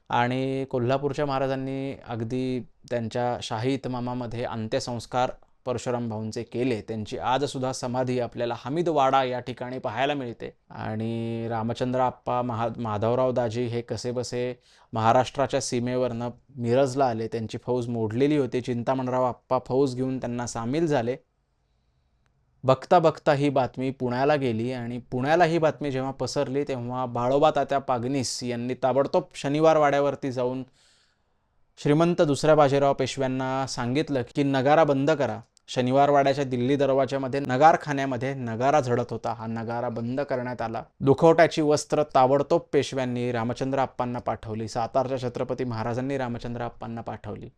आणि कोल्हापूरच्या महाराजांनी अगदी त्यांच्या शाही इतमामामध्ये अंत्यसंस्कार परशुराम भाऊंचे केले. त्यांची आजसुद्धा समाधी आपल्याला हमीदवाडा या ठिकाणी पाहायला मिळते. आणि रामचंद्र अप्पा, माधवराव दाजी हे कसेबसे महाराष्ट्राच्या सीमेवरनं मिरजला आले. त्यांची फौज मोडलेली होती. चिंतामणराव अप्पा फौज घेऊन त्यांना सामील झाले. बघता बघता ही बातमी पुण्याला गेली आणि पुण्याला ही बातमी जेव्हा पसरली तेव्हा बाळोबा तात्या पागनीस यांनी ताबडतोब शनिवार वाड्यावरती जाऊन श्रीमंत दुसऱ्या बाजीराव पेशव्यांना सांगितलं की नगारा बंद करा. शनिवार वाड्याच्या दिल्ली दरवाजामध्ये नगारखान्यामध्ये नगारा झडत होता. हा नगारा बंद करण्यात आला. दुखवट्याची वस्त्र ताबडतोब पेशव्यांनी रामचंद्र अप्पांना पाठवली. सातारच्या छत्रपती महाराजांनी रामचंद्र अप्पांना पाठवली.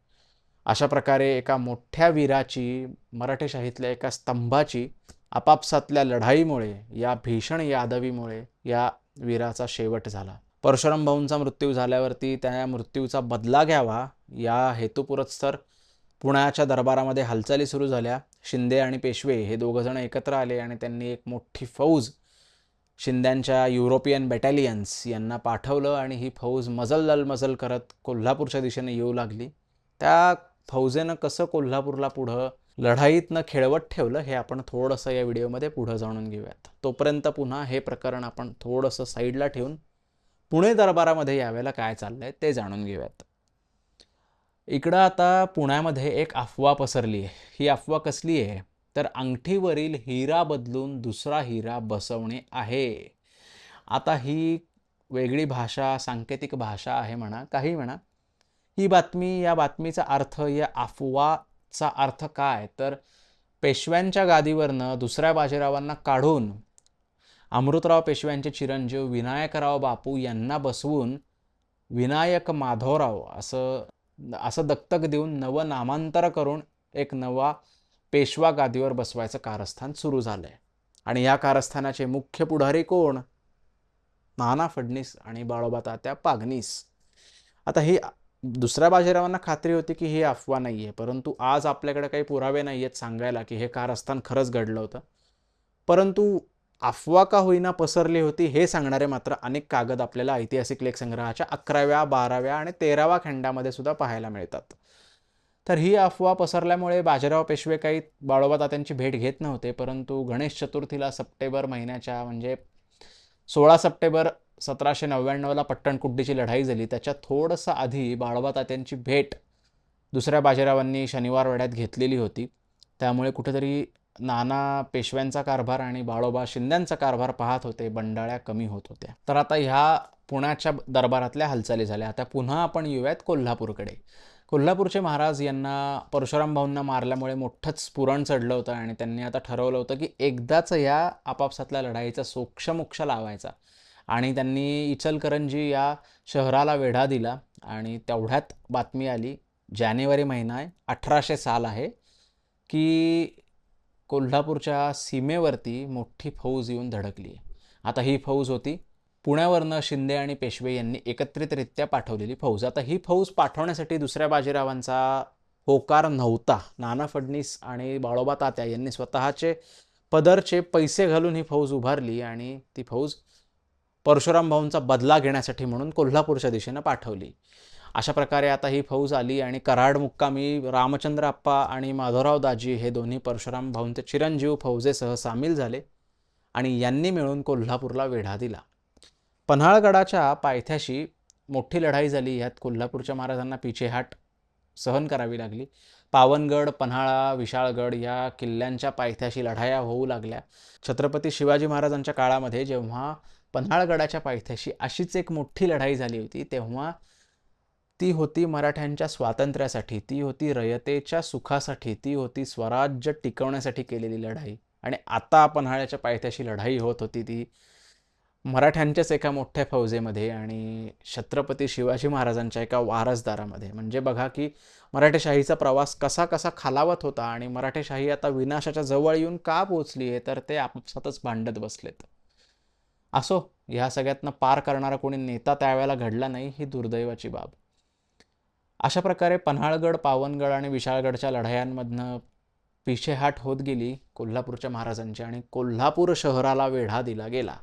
अशा प्रकारे एका मोठ्या वीराची, मराठेशाहीतल्या एका स्तंभाची आपापसातल्या लढाईमुळे, या भीषण यादवीमुळे या वीराचा शेवट झाला. परशुराम भाऊंचा मृत्यू झाल्यावरती त्या मृत्यूचा बदला घ्यावा या हेतुपुरस्सर पुण्याच्या दरबारामध्ये हालचाली सुरू झाल्या. शिंदे आणि पेशवे हे दोघंजण एकत्र आले आणि त्यांनी एक मोठी फौज शिंद्यांच्या युरोपियन बॅटॅलियन्स यांना पाठवलं आणि ही फौज मजल करत कोल्हापूरच्या दिशेने येऊ लागली. त्या फौजेनं कसं कोल्हापूरला पुढं लढाईतनं खेळवत ठेवलं हे आपण थोडंसं या व्हिडिओमध्ये पुढं जाणून घेऊयात. तोपर्यंत पुन्हा हे प्रकरण आपण थोडंसं साईडला ठेवून पुणे दरबारामध्ये यावेळेला काय चाललंय ते जाणून घेऊयात. इकडं आता पुण्यामध्ये एक अफवा पसरली आहे. ही अफवा कसली आहे, तर अंगठीवरील हिरा बदलून दुसरा हिरा बसवणे आहे. आता ही वेगळी भाषा, सांकेतिक भाषा आहे म्हणा, काही म्हणा. ही बातमी, या बातमीचा अर्थ, या अफवाचा अर्थ काय, तर पेशव्यांच्या गादीवरनं दुसऱ्या बाजीरावांना काढून अमृतराव पेशव्यांचे चिरंजीव विनायकराव बापू यांना बसवून विनायक माधवराव असं दत्तक देऊन नवं नामांतर करून एक नवा पेशवा गादीवर बसवायचं कारस्थान सुरू झालंय. आणि या कारस्थानाचे मुख्य पुढारी कोण? नाना फडणीस आणि बाळोबा तात्या पागनीस. आता ही दुसऱ्या बाजीरावांना खात्री होती की ही अफवा नाही आहे, परंतु आज आपल्याकडे काही पुरावे नाही आहेत सांगायला की हे कारस्थान खरंच घडलं होतं. परंतु अफवा का होईना पसरली होती हे सांगणारे मात्र अनेक कागद आपल्याला ऐतिहासिक लेखसंग्रहाच्या 11व्या, 12व्या आणि 13व्या खंडामध्ये सुद्धा पाहायला मिळतात. तर ही अफवा पसरल्यामुळे बाजीराव पेशवे काही बाळोबा तात्यांची भेट घेत नव्हते, परंतु गणेश चतुर्थीला सप्टेंबर महिन्याच्या म्हणजे 16 सप्टेंबर 1799ला पट्टणकुड्डीची लढाई झाली. त्याच्या थोडंसं आधी बाळोबा तात्यांची भेट दुसऱ्या बाजीरावांनी शनिवार वाड्यात घेतलेली होती. त्यामुळे कुठेतरी नाना पेशव्यांचा कारभार आणि बाळोबा शिंद्यांचा कारभार पाहत होते, बंडाळ्या कमी होत होत्या. तर आता ह्या पुण्याच्या दरबारातल्या हालचाली झाल्या. आता पुन्हा आपण येऊयात कोल्हापूरकडे. कोल्हापूरचे महाराज यांना परशुराम भाऊंना मारल्यामुळे मोठंच पुरण चढलं होतं आणि त्यांनी आता ठरवलं होतं की एकदाच या आपापसातल्या लढाईचा सोक्षमोक्ष लावायचा. आणि त्यांनी इचलकरंजी या शहराला वेढा दिला आणि तेवढ्यात बातमी आली, जानेवारी महिना आहे, 1800 साल आहे, की कोल्हापूरच्या सीमेवरती मोठी फौज येऊन धडकली. आता ही फौज होती पुण्यावरनं शिंदे आणि पेशवे यांनी एकत्रितरित्या पाठवलेली फौज. आता ही फौज पाठवण्यासाठी दुसऱ्या बाजीरावांचा होकार नव्हता. नाना फडणीस आणि बाळोबा तात्या यांनी स्वतःचे पदरचे पैसे घालून ही फौज उभारली आणि ती फौज परशुराम भाऊंचा बदला घेण्यासाठी म्हणून कोल्हापूरच्या दिशेनं पाठवली. अशा प्रकारे आता ही फौज आली आणि कराड मुक्कामी रामचंद्र अप्पा आणि माधवराव दाजी हे दोन्ही परशुराम भाऊंचे चिरंजीव फौजेसह सामील झाले आणि यांनी मिळून कोल्हापूरला वेढा दिला. पन्हाळगडाच्या पायथ्याशी मोठी लढाई झाली. यात कोल्हापूरच्या महाराजांना पिछेहाट सहन करावी लागली. पावनगड, पन्हाळा, विशाळगड या किल्ल्यांच्या पायथ्याशी लढाया होऊ लागल्या. छत्रपती शिवाजी महाराजांच्या काळामध्ये जेव्हा पन्हाळगडाच्या पायथ्याशी अशीच एक मोठी लढाई झाली होती, तेव्हा ती होती मराठ्यांच्या स्वातंत्र्यासाठी, ती होती रयतेच्या सुखासाठी, ती होती स्वराज्य टिकवण्यासाठी केलेली लढाई. आणि आता पन्हाळ्याच्या पायथ्याशी लढाई होत होती ती मराठ्यांच्याच एका मोठ्या फौजेमध्ये आणि छत्रपती शिवाजी महाराजांच्या एका वारसदारामध्ये. म्हणजे बघा की मराठेशाहीचा प्रवास कसा कसा खालावत होता आणि मराठेशाही आता विनाशाच्या जवळ येऊन का पोचली आहे, तर ते आपापसातच भांडत बसलेत. असो, ह्या सगळ्यातनं पार करणारा कोणी नेता त्यावेळेला घडला नाही, ही दुर्दैवाची बाब. अशा प्रकारे पन्हाळगड, पावनगड आणि विशाळगडच्या लढायांमधनं पिछेहाट होत गेली कोल्हापूरच्या महाराजांची आणि कोल्हापूर शहराला वेढा दिला गेला.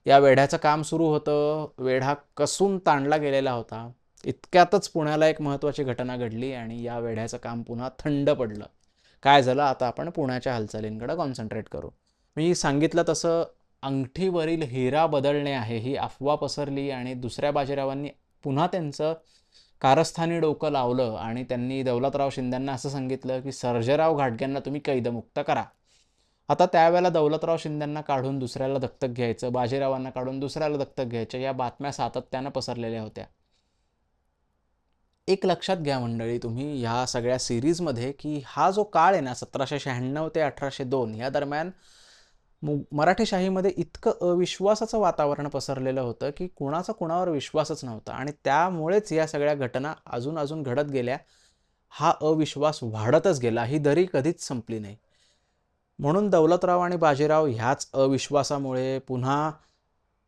या वेढ्याचं काम सुरू होतं. वेढा कसून ताणला गेलेला होता. इतक्यातच पुण्याला एक महत्त्वाची घटना घडली आणि या वेढ्याचं काम पुन्हा थंड पडलं. काय झालं, आता आपण पुण्याच्या हालचालींकडे कॉन्सन्ट्रेट करू. मी सांगितलं तसं अंगठीवरील हिरा बदलणे आहे ही अफवा पसरली आणि दुसऱ्या बाजीरावांनी पुन्हा त्यांचं कारस्थानी डोकं लावलं आणि त्यांनी दौलतराव शिंद्यांना असं सांगितलं की सर्जेराव घाटग्यांना तुम्ही कैदमुक्त करा. आता त्यावेळेला दौलतराव शिंद्यांना काढून दुसऱ्याला दत्तक घ्यायचं, बाजीरावांना काढून दुसऱ्याला दत्तक घ्यायचं, या बातम्या सातत्यानं पसरलेल्या होत्या. एक लक्षात घ्या मंडळी तुम्ही ह्या सगळ्या सिरीजमध्ये की हा जो काळ आहे ना 1796 ते 1802 या दरम्यान मराठेशाहीमध्ये इतकं अविश्वासाचं वातावरण पसरलेलं होतं की कुणाचा कुणावर विश्वासच नव्हता आणि त्यामुळेच या सगळ्या घटना अजून अजून घडत गेल्या. हा अविश्वास वाढतच गेला, ही दरी कधीच संपली नाही. म्हणून दौलतराव आणि बाजीराव ह्याच अविश्वासामुळे पुन्हा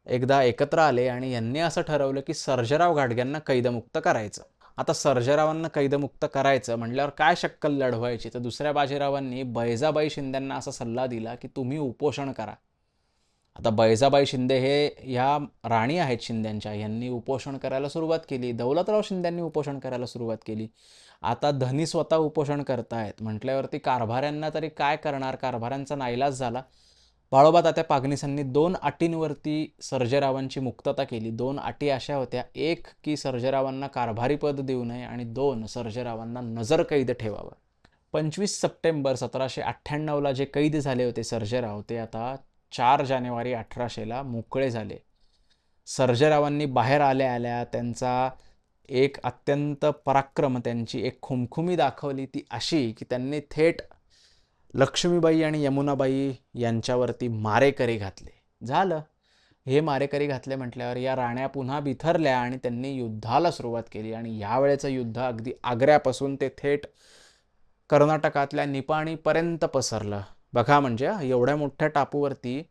एकदा एकत्र आले आणि यांनी असं ठरवलं की सर्जेराव घाटग्यांना कैदमुक्त करायचं. आता सर्जेरावांना कैदमुक्त करायचं म्हटल्यावर काय शक्कल लढवायची, तर दुसऱ्या बाजीरावांनी बैजाबाई शिंद्यांना असा सल्ला दिला की तुम्ही उपोषण करा. आता बैजाबाई शिंदे हे ह्या राणी आहेत शिंद्यांच्या, यांनी उपोषण करायला सुरुवात केली. दौलतराव शिंद्यांनी उपोषण करायला सुरुवात केली. आता धनी स्वतः उपोषण करतायत म्हटल्यावरती कारभाऱ्यांना तरी काय करणार, कारभाऱ्यांचा नाईलाज झाला. बाळोबा तात्या पागनीसांनी 2 अटींवरती सर्जेरावांची मुक्तता केली. 2 अटी अशा होत्या, 1 की सर्जेरावांना कारभारी पद देऊ नये आणि 2 सर्जेरावांना नजरकैद ठेवावं. 25 सप्टेंबर 1798ला जे कैद झाले होते सर्जेराव, ते आता 4 जानेवारी 1800ला मोकळे झाले. सर्जेरावांनी बाहेर आल्या आल्या त्यांचा एक अत्यंत पराक्रम, त्यांची एक खुमखुमी दाखवली, ती अशी की त्यांनी थेट लक्ष्मीबाई आणि यमुनाबाई यांच्यावरती मारेकरी घातले. झालं, हे मारेकरी घातले म्हटल्यावर या राण्या पुन्हा बिथरल्या आणि त्यांनी युद्धाला सुरुवात केली. आणि यावेळेचं युद्ध अगदी आग्र्यापासून ते थेट कर्नाटकातल्या निपाणीपर्यंत पसरलं. बघा म्हणजे एवढ्या मोठ्या टापूवरती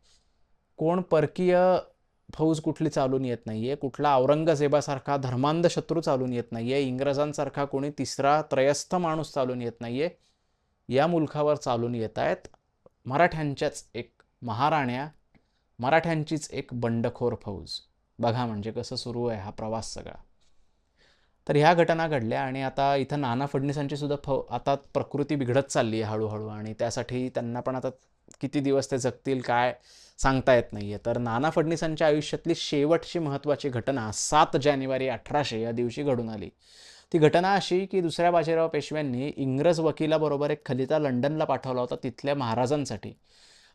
कोण परकीय फौज कुठली चालून येत नाहीये, कुठला औरंगजेबासारखा धर्मांध शत्रू चालून येत नाहीये, इंग्रजांसारखा कोणी तिसरा त्रयस्थ माणूस चालून येत नाहीये. या मुलखावर चालून येत आहेत मराठ्यांच्याच एक महाराण्या मराठ्यांचीच एक बंडखोर फौज. बघा म्हणजे कसं सुरू आहे हा प्रवास सगळा. तर ह्या घटना घडल्या आणि आता इथं नाना फडणवीसांची सुद्धा आता प्रकृती बिघडत चालली आहे हळूहळू, आणि त्यासाठी त्यांना पण आता किती दिवस ते जगतील काय सांगता येत नाही आहे. तर नाना फडणवीसांच्या आयुष्यातली शेवटची महत्त्वाची घटना 7 जानेवारी 1800 या दिवशी घडून आली. ती घटना अशी की दुसऱ्या बाजीराव पेशव्यांनी इंग्रज वकिलाबरोबर एक खलिता लंडनला पाठवला होता तिथल्या महाराजांसाठी.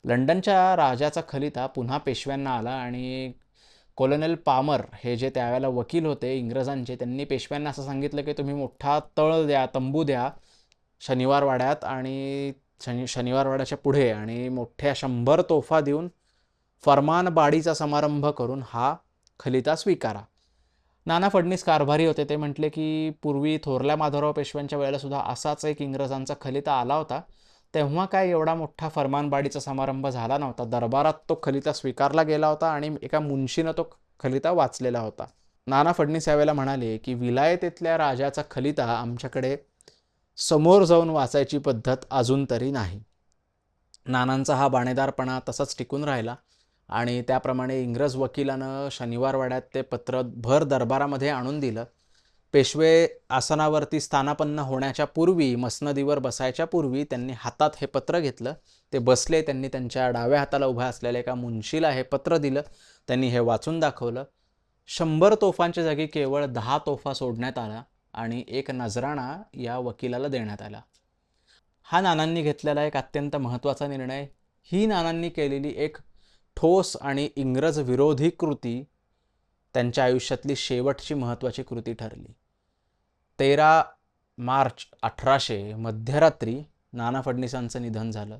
लंडनच्या राजाचा खलिता पुन्हा पेशव्यांना आला आणि कॉलोनेल पामर हे जे त्यावेळेला वकील होते इंग्रजांचे, त्यांनी पेशव्यांना असं सांगितलं की तुम्ही मोठा तळ द्या, तंबू द्या शनिवारवाड्यात, आणि शनिवारवाड्याच्या पुढे आणि मोठ्या 100 तोफा देऊन फरमानबाडीचा समारंभ करून हा खलिता स्वीकारा. नाना फडणवीस कारभारी होते. ते म्हटले की पूर्वी थोरल्या माधवराव पेशव्यांच्या वेळेला सुद्धा असाच एक इंग्रजांचा खलिता आला होता, तेव्हा काय एवढा मोठा फरमानबाडीचा समारंभ झाला नव्हता. दरबारात तो खलिता स्वीकारला गेला होता आणि एका मुन्शीनं तो खलिता वाचलेला होता. नाना फडणवीस यावेळेला म्हणाले की विलायतेतल्या राजाचा खलिता आमच्याकडे समोर जाऊन वाचायची पद्धत अजून तरी नाही. नानांचा हा बाणेदारपणा तसाच टिकून राहिला आणि त्याप्रमाणे इंग्रज वकिलानं शनिवारवाड्यात ते पत्र भर दरबारामध्ये आणून दिलं. पेशवे आसनावरती स्थानापन्न होण्याच्या पूर्वी, मसनदीवर बसायच्या पूर्वी त्यांनी हातात हे पत्र घेतलं. ते बसले. त्यांनी त्यांच्या डाव्या हाताला उभा असलेल्या एका मुन्शीला हे पत्र दिलं. त्यांनी हे वाचून दाखवलं. 100 तोफांच्या जागी केवळ 10 तोफा सोडण्यात आला आणि एक नजराणा या वकिलाला देण्यात आला. हा नानांनी घेतलेला एक अत्यंत महत्त्वाचा निर्णय. ही नानांनी केलेली एक ठोस आणि इंग्रज विरोधी कृती त्यांच्या आयुष्यातली शेवटची महत्त्वाची कृती ठरली. 13 मार्च 1800 मध्यरात्री नाना फडणवीसांचं निधन झालं.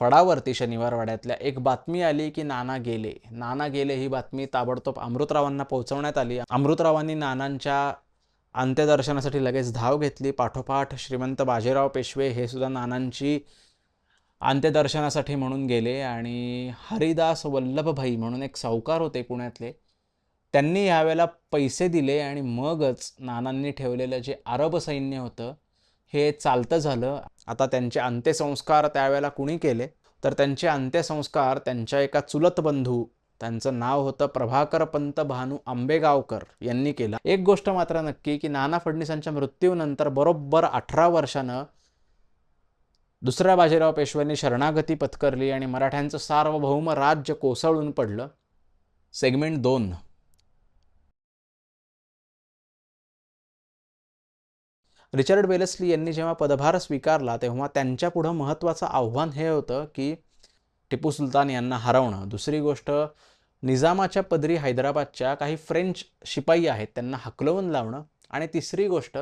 फडावरती शनिवारवाड्यातल्या एक बातमी आली की नाना गेले. ही बातमी ताबडतोब अमृतरावांना पोहोचवण्यात आली. अमृतरावांनी नानांच्या अंत्यदर्शनासाठी लगेच धाव घेतली. पाठोपाठ श्रीमंत बाजीराव पेशवे हे सुद्धा नानांची अंत्यदर्शनासाठी म्हणून गेले आणि हरिदास वल्लभभाई म्हणून एक सावकार होते पुण्यातले, त्यांनी यावेळेला पैसे दिले आणि मगच नानांनी ठेवलेलं जे अरब सैन्य होतं हे चालतं झालं. आता त्यांचे अंत्यसंस्कार त्यावेळेला कुणी केले तर त्यांचे अंत्यसंस्कार त्यांच्या एका चुलत बंधू, त्यांचं नाव होतं प्रभाकर पंत भानू आंबेगावकर, यांनी केला. एक गोष्ट मात्र नक्की की नाना फडणवीसांच्या मृत्यूनंतर बरोबर 18 वर्षानं दुसऱ्या बाजीराव पेशव्यांनी शरणागती पत्करली आणि मराठ्यांचं सार्वभौम राज्य कोसळून पडलं. सेगमेंट 2. रिचर्ड वेलेस्ली यांनी जेव्हा पदभार स्वीकारला तेव्हा त्यांच्या पुढं महत्त्वाचं आव्हान हे होतं की टिपू सुलतान यांना हरवणं. दुसरी गोष्ट, निजामाच्या पदरी हैदराबादच्या काही फ्रेंच शिपाई आहेत त्यांना हकलवून लावणं. आणि तिसरी गोष्ट,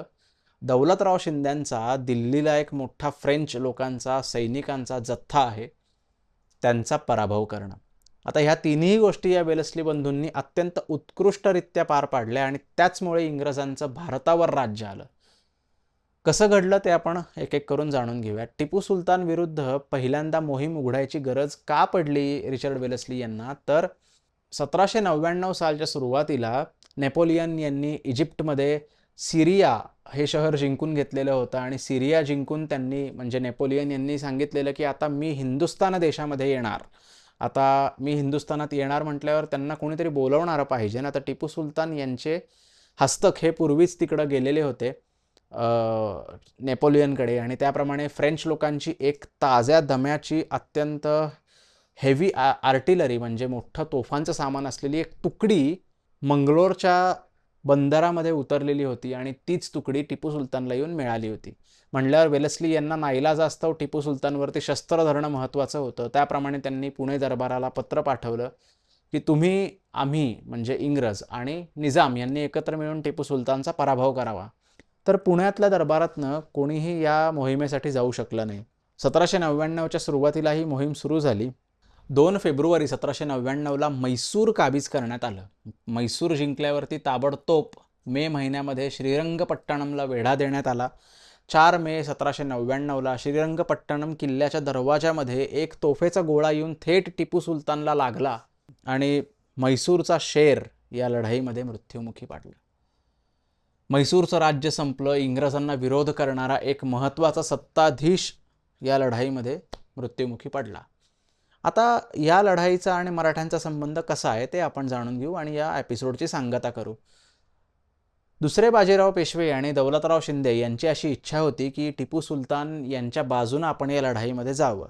दौलतराव शिंद्यांचा दिल्लीला एक मोठा फ्रेंच लोकांचा सैनिकांचा जथ्था आहे, त्यांचा पराभव करणं. आता ह्या तिन्ही गोष्टी या वेलेस्ली बंधूंनी अत्यंत उत्कृष्टरित्या पार पाडल्या आणि त्याचमुळे इंग्रजांचं भारतावर राज्य आलं. कसं घडलं ते आपण एक एक करून जाणून घेऊया. टिपू सुलतान विरुद्ध पहिल्यांदा मोहीम उघडायची गरज का पडली रिचर्ड वेलेस्ली यांना, तर 1799 सालच्या सुरुवातीला नेपोलियन यांनी इजिप्तमध्ये सिरिया हे शहर जिंकून घेतलेलं होतं आणि सिरिया जिंकून त्यांनी म्हणजे नेपोलियन यांनी सांगितलेलं की आता मी हिंदुस्थान देशामध्ये येणार. आता मी हिंदुस्थानात येणार म्हटल्यावर त्यांना कोणीतरी बोलवणारं पाहिजे ना. तर टिपू सुलतान यांचे हस्तक हे पूर्वीच तिकडं गेलेले होते नेपोलियनकडे आणि त्याप्रमाणे फ्रेंच लोकांची एक ताज्या दम्याची अत्यंत हेवी आर्टिलरी म्हणजे मोठं तोफांचं सामान असलेली एक तुकडी मंगलोरच्या बंदरामध्ये उतरलेली होती आणि तीच तुकडी टिपू सुलतानला येऊन मिळाली होती. म्हणल्यावर वेलेस्ली यांना नाईलाजास्तव टिपू सुलतानवरती शस्त्र धरणं महत्त्वाचं होतं. त्याप्रमाणे त्यांनी पुणे दरबाराला पत्र पाठवलं की तुम्ही, आम्ही म्हणजे इंग्रज आणि निजाम यांनी एकत्र मिळून टिपू सुलतानचा पराभव करावा. तर पुण्यातल्या दरबारातनं कोणीही या मोहिमेसाठी जाऊ शकलं नाही. 1799च्या सुरुवातीला ही मोहीम सुरू झाली. 2 फेब्रुवारी 1799ला मैसूर काबीज करण्यात आलं. मैसूर जिंकल्यावरती ताबडतोब मे महिन्यामध्ये श्रीरंगपट्टणमला वेढा देण्यात आला. 4 मे 1799ला श्रीरंगपट्टणम किल्ल्याच्या दरवाजामध्ये एक तोफेचा गोळा येऊन थेट टिपू सुलतानला लागला आणि मैसूरचा शेर या लढाईमध्ये मृत्युमुखी पाडला. मैसूरचं राज्य संपलं. इंग्रजांना विरोध करणारा एक महत्त्वाचा सत्ताधीश या लढाईमध्ये मृत्युमुखी पडला. आता या लढाईचा आणि मराठ्यांचा संबंध कसा आहे ते आपण जाणून घेऊ आणि या एपिसोडची सांगता करू. दुसरे बाजीराव पेशवे आणि दौलतराव शिंदे यांची अशी इच्छा होती की टिपू सुलतान यांच्या बाजूने आपण या लढाईमध्ये जावं.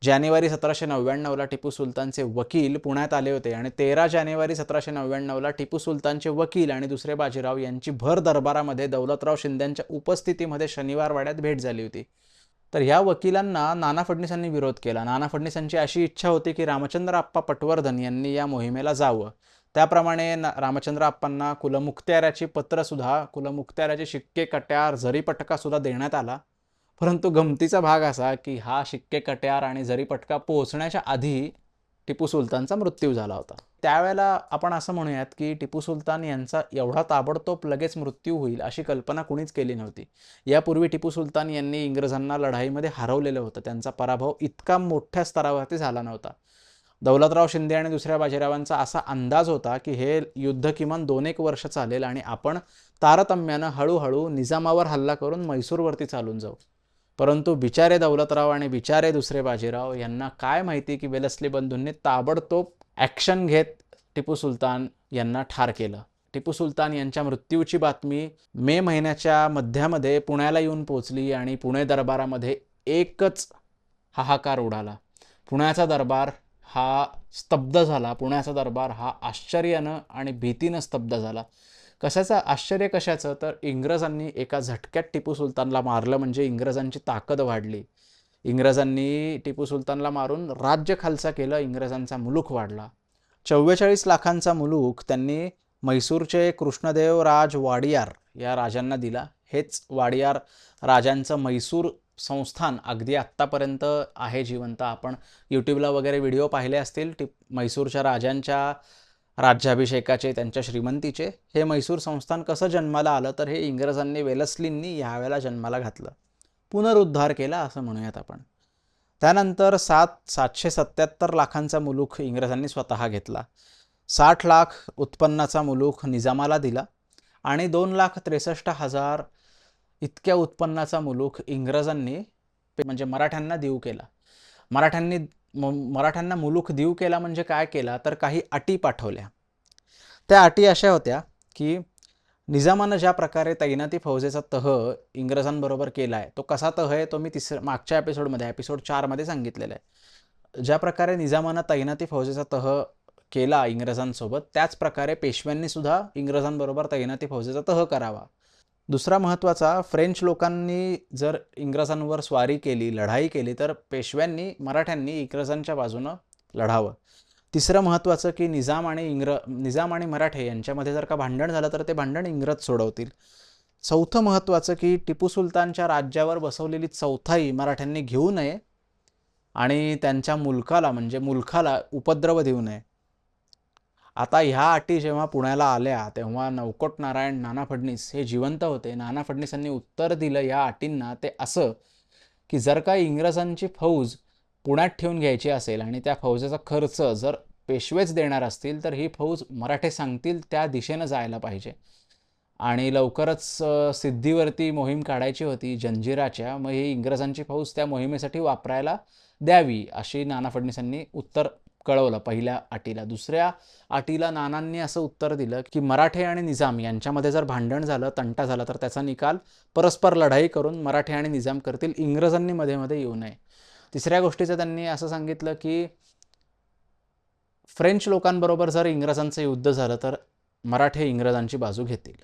जानेवारी 1799ला टिपू सुलतानचे वकील पुण्यात आले होते आणि 13 जानेवारी 1799ला टिपू सुलतानचे वकील आणि दुसरे बाजीराव यांची भर दरबारामध्ये दौलतराव शिंदेंच्या उपस्थितीमध्ये शनिवार वाड्यात भेट झाली होती. तर ह्या वकिलांना नाना फडणीसांनी विरोध केला. नाना फडणीसांची अशी इच्छा होती की रामचंद्र अप्पा पटवर्धन यांनी या मोहिमेला जावं. त्याप्रमाणे रामचंद्र अप्पांना कुलमुखत्याराची पत्रसुद्धा, कुलमुखत्याराचे शिक्के कट्यार, जरीपटका सुद्धा देण्यात आला. परंतु गमतीचा भाग असा की हा शिक्के कट्यार आणि जरीपटका पोहोचण्याच्या आधी टिपू सुलतानचा मृत्यू झाला होता. त्यावेळेला आपण असं म्हणूयात की टिपू सुलतान यांचा एवढा ताबडतोब लगेच मृत्यू होईल अशी कल्पना कुणीच केली नव्हती. यापूर्वी टिपू सुलतान यांनी इंग्रजांना लढाईमध्ये हरवलेलं होतं. त्यांचा पराभव इतका मोठ्या स्तरावरती झाला नव्हता. दौलतराव शिंदे आणि दुसऱ्या बाजीरावांचा असा अंदाज होता की हे युद्ध किमान 2-1 वर्ष चालेल आणि आपण तारतम्यानं हळूहळू निजामावर हल्ला करून म्हैसूरवरती चालून जाऊ. परंतु बिचारे दौलतराव आणि बिचारे दुसरे बाजीराव यांना काय माहिती की वेलस्ली बंधूंनी ताबडतोब ॲक्शन घेत टिपू सुलतान यांना ठार केलं. टिपू सुलतान यांच्या मृत्यूची बातमी मे महिन्याच्या मध्यामध्ये पुण्याला येऊन पोहोचली आणि पुणे दरबारामध्ये एकच हाहाकार उडाला. पुण्याचा दरबार हा स्तब्ध झाला. पुण्याचा दरबार हा आश्चर्यानं आणि भीतीनं स्तब्ध झाला. कशाचं आश्चर्य कशाचं, तर इंग्रजांनी एका झटक्यात टिपू सुलतानला मारलं म्हणजे इंग्रजांची ताकद वाढली. इंग्रजांनी टिपू सुलतानला मारून राज्य खालसा केलं. इंग्रजांचा मुलूक वाढला. 44 लाखांचा मुलूक त्यांनी म्हैसूरचे कृष्णदेव राज वाडियार या राजांना दिला. हेच वाडियार राजांचं म्हैसूर संस्थान अगदी आत्तापर्यंत आहे जिवंत. आपण यूट्यूबला वगैरे व्हिडिओ पाहिले असतील म्हैसूरच्या राजांच्या राज्याभिषेकाचे, त्यांच्या श्रीमंतीचे. हे म्हैसूर संस्थान कसं जन्माला आलं, तर हे इंग्रजांनी, वेलस्लींनी यावेळेला जन्माला घातलं, पुनरुद्धार केला असं म्हणूयात आपण. त्यानंतर 777 लाखांचा मुलूक इंग्रजांनी स्वतः घेतला. 60 लाख उत्पन्नाचा मुलूक निजामाला दिला आणि 2,63,000 इतक्या उत्पन्नाचा मुलूक इंग्रजांनी म्हणजे मराठ्यांना देऊ केला. मराठ्यांना मुलूक देऊ केला म्हणजे काय केला, तर काही अटी पाठवल्या. त्या अटी अशा होत्या की निजामानं ज्या प्रकारे तैनाती फौजेचा तह इंग्रजांबरोबर केला आहे, तो कसा तह आहे तो मी मागच्या एपिसोडमध्ये, एपिसोड 4मध्ये सांगितलेला आहे. ज्या प्रकारे निजामानं तैनाती फौजेचा तह केला इंग्रजांसोबत, त्याच प्रकारे पेशव्यांनी सुद्धा इंग्रजांबरोबर तैनाती फौजेचा तह करावा. दुसरा महत्त्वाचा, फ्रेंच लोकांनी जर इंग्रजांवर स्वारी केली, लढाई केली, तर पेशव्यांनी, मराठ्यांनी इंग्रजांच्या बाजूनं लढावं. तिसरं महत्त्वाचं की निजाम आणि मराठे यांच्यामध्ये जर का भांडण झालं तर ते भांडण इंग्रज सोडवतील. चौथं महत्त्वाचं की टिपू सुलतानच्या राज्यावर बसवलेली चौथाई मराठ्यांनी घेऊ नये आणि त्यांच्या मुलखाला उपद्रव देऊ नये. आता ह्या अटी जेव्हा पुण्याला आल्या तेव्हा नवकोट नारायण नाना फडणीस हे जिवंत होते. नाना फडणीसांनी उत्तर दिलं या अटींना ते असं की जर का इंग्रजांची फौज पुण्यात ठेवून घ्यायची असेल आणि त्या फौजेचा खर्च जर पेशवेच देणार असतील, तर ही फौज मराठे सांगतील त्या दिशेनं जायला पाहिजे. आणि लवकरच सिद्धीवरती मोहीम काढायची होती जंजिराच्या. मग ही इंग्रजांची फौज त्या मोहिमेसाठी वापरायला द्यावी अशी नाना फडणीसांनी उत्तर कळवलं पहिल्या अटीला. दुसऱ्या अटीला नानांनी असं उत्तर दिलं की मराठे आणि निजाम यांच्यामध्ये जर भांडण झालं, तंटा झाला, तर त्याचा निकाल परस्पर लढाई करून मराठे आणि निजाम करतील, इंग्रजांनी मध्ये येऊ नये. तिसऱ्या गोष्टीचं त्यांनी असं सांगितलं की फ्रेंच लोकांबरोबर जर इंग्रजांचं युद्ध झालं तर मराठे इंग्रजांची बाजू घेतील.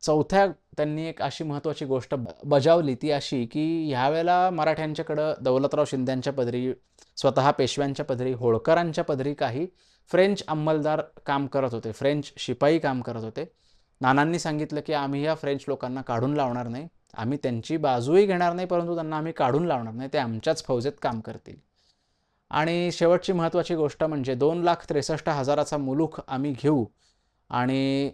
चौथ्या त्यांनी एक अशी महत्त्वाची गोष्ट बजावली, ती अशी की ह्यावेळेला मराठ्यांच्याकडं दौलतराव शिंद्यांच्या पदरी, स्वतः पेशव्यांच्या पदरी, होळकरांच्या पदरी काही फ्रेंच अंमलदार काम करत होते, फ्रेंच शिपाई काम करत होते. नानांनी सांगितलं की आम्ही या फ्रेंच लोकांना काढून लावणार नाही, आम्ही त्यांची बाजूही घेणार नाही, परंतु त्यांना आम्ही काढून लावणार नाही, ते आमच्याच फौजेत काम करतील. आणि शेवटची महत्त्वाची गोष्ट म्हणजे 2,63,000चा मुलूक आम्ही घेऊ आणि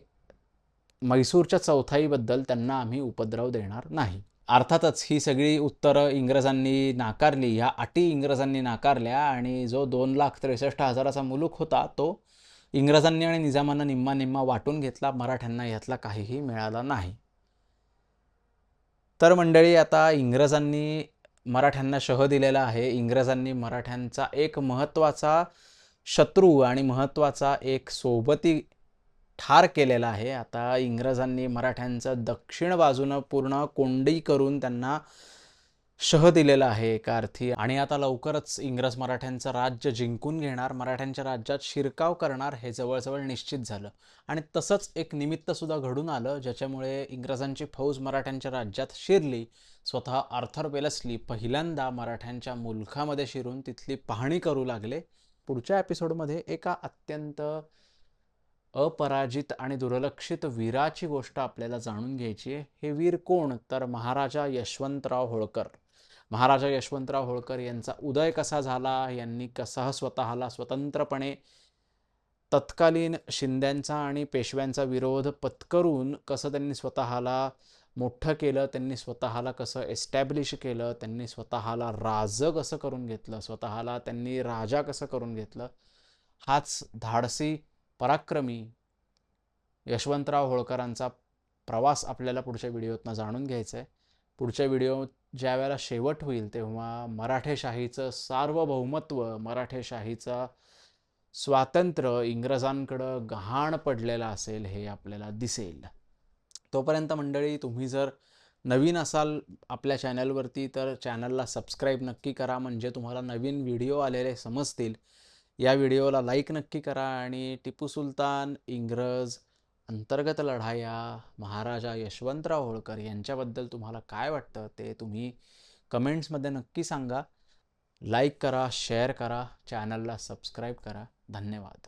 म्हैसूरच्या चौथाईबद्दल त्यांना आम्ही उपद्रव देणार नाही. अर्थातच ही सगळी उत्तरं इंग्रजांनी नाकारली, ह्या अटी इंग्रजांनी नाकारल्या आणि जो 2,63,000चा मुलूक होता तो इंग्रजांनी आणि निजामानं निम्मा वाटून घेतला. मराठ्यांना यातला काहीही मिळाला नाही. तर मंडळी, आता इंग्रजांनी मराठ्यांना शह दिलेला आहे. इंग्रजांनी मराठ्यांचा एक महत्त्वाचा शत्रू आणि महत्त्वाचा एक सोबती ठार केलेला आहे. आता इंग्रजांनी मराठ्यांचं दक्षिण बाजूनं पूर्ण कोंडी करून त्यांना शह दिलेला आहे एका अर्थी. आणि आता लवकरच इंग्रज मराठ्यांचं राज्य जिंकून घेणार, मराठ्यांच्या राज्यात शिरकाव करणार हे जवळजवळ निश्चित झालं. आणि तसंच एक निमित्तसुद्धा घडून आलं, ज्याच्यामुळे इंग्रजांची फौज मराठ्यांच्या राज्यात शिरली. स्वतः आर्थर वेलस्ली पहिल्यांदा मराठ्यांच्या मुलखामध्ये शिरून तिथली पाहणी करू लागले. पुढच्या एपिसोडमध्ये एका अत्यंत अपराजित आणि दुर्लक्षित वीराची गोष्ट आपल्याला जाणून घ्यायची आहे. हे वीर कोण? तर महाराजा यशवंतराव होळकर. महाराजा यशवंतराव होळकर यांचा उदय कसा झाला, यांनी कसा स्वतःला स्वतंत्रपणे तत्कालीन शिंद्यांचा आणि पेशव्यांचा विरोध पत्करून कसं त्यांनी स्वतःला मोठं केलं, त्यांनी स्वतःला कसं एस्टॅब्लिश केलं, त्यांनी स्वतःला राजं कसं करून घेतलं, स्वतःला त्यांनी राजा कसं करून घेतलं, हाच धाडसी पराक्रमी यशवंतराव होळकरांचा प्रवास आपल्याला पुढच्या व्हिडिओतनं जाणून घ्यायचा आहे. पुढच्या व्हिडिओ ज्या वेळेला शेवट होईल तेव्हा मराठेशाहीचं सार्वभौमत्व, मराठेशाहीचा स्वातंत्र्य इंग्रजांकडं गहाण पडलेलं असेल हे आपल्याला दिसेल. तोपर्यंत मंडळी, तुम्ही जर नवीन असाल आपल्या चॅनलवरती तर चॅनलला सबस्क्राईब नक्की करा, म्हणजे तुम्हाला नवीन व्हिडिओ आलेले समजतील. या व्हिडिओला लाईक नक्की करा आणि टिपू सुलतान, इंग्रज, अंतर्गत लढाया, महाराजा यशवंतराव होळकर यांच्याबद्दल तुम्हाला काय वाटतं ते तुम्ही कमेंट्समध्ये नक्की सांगा. लाईक करा, शेअर करा, चॅनलला सबस्क्राईब करा. धन्यवाद.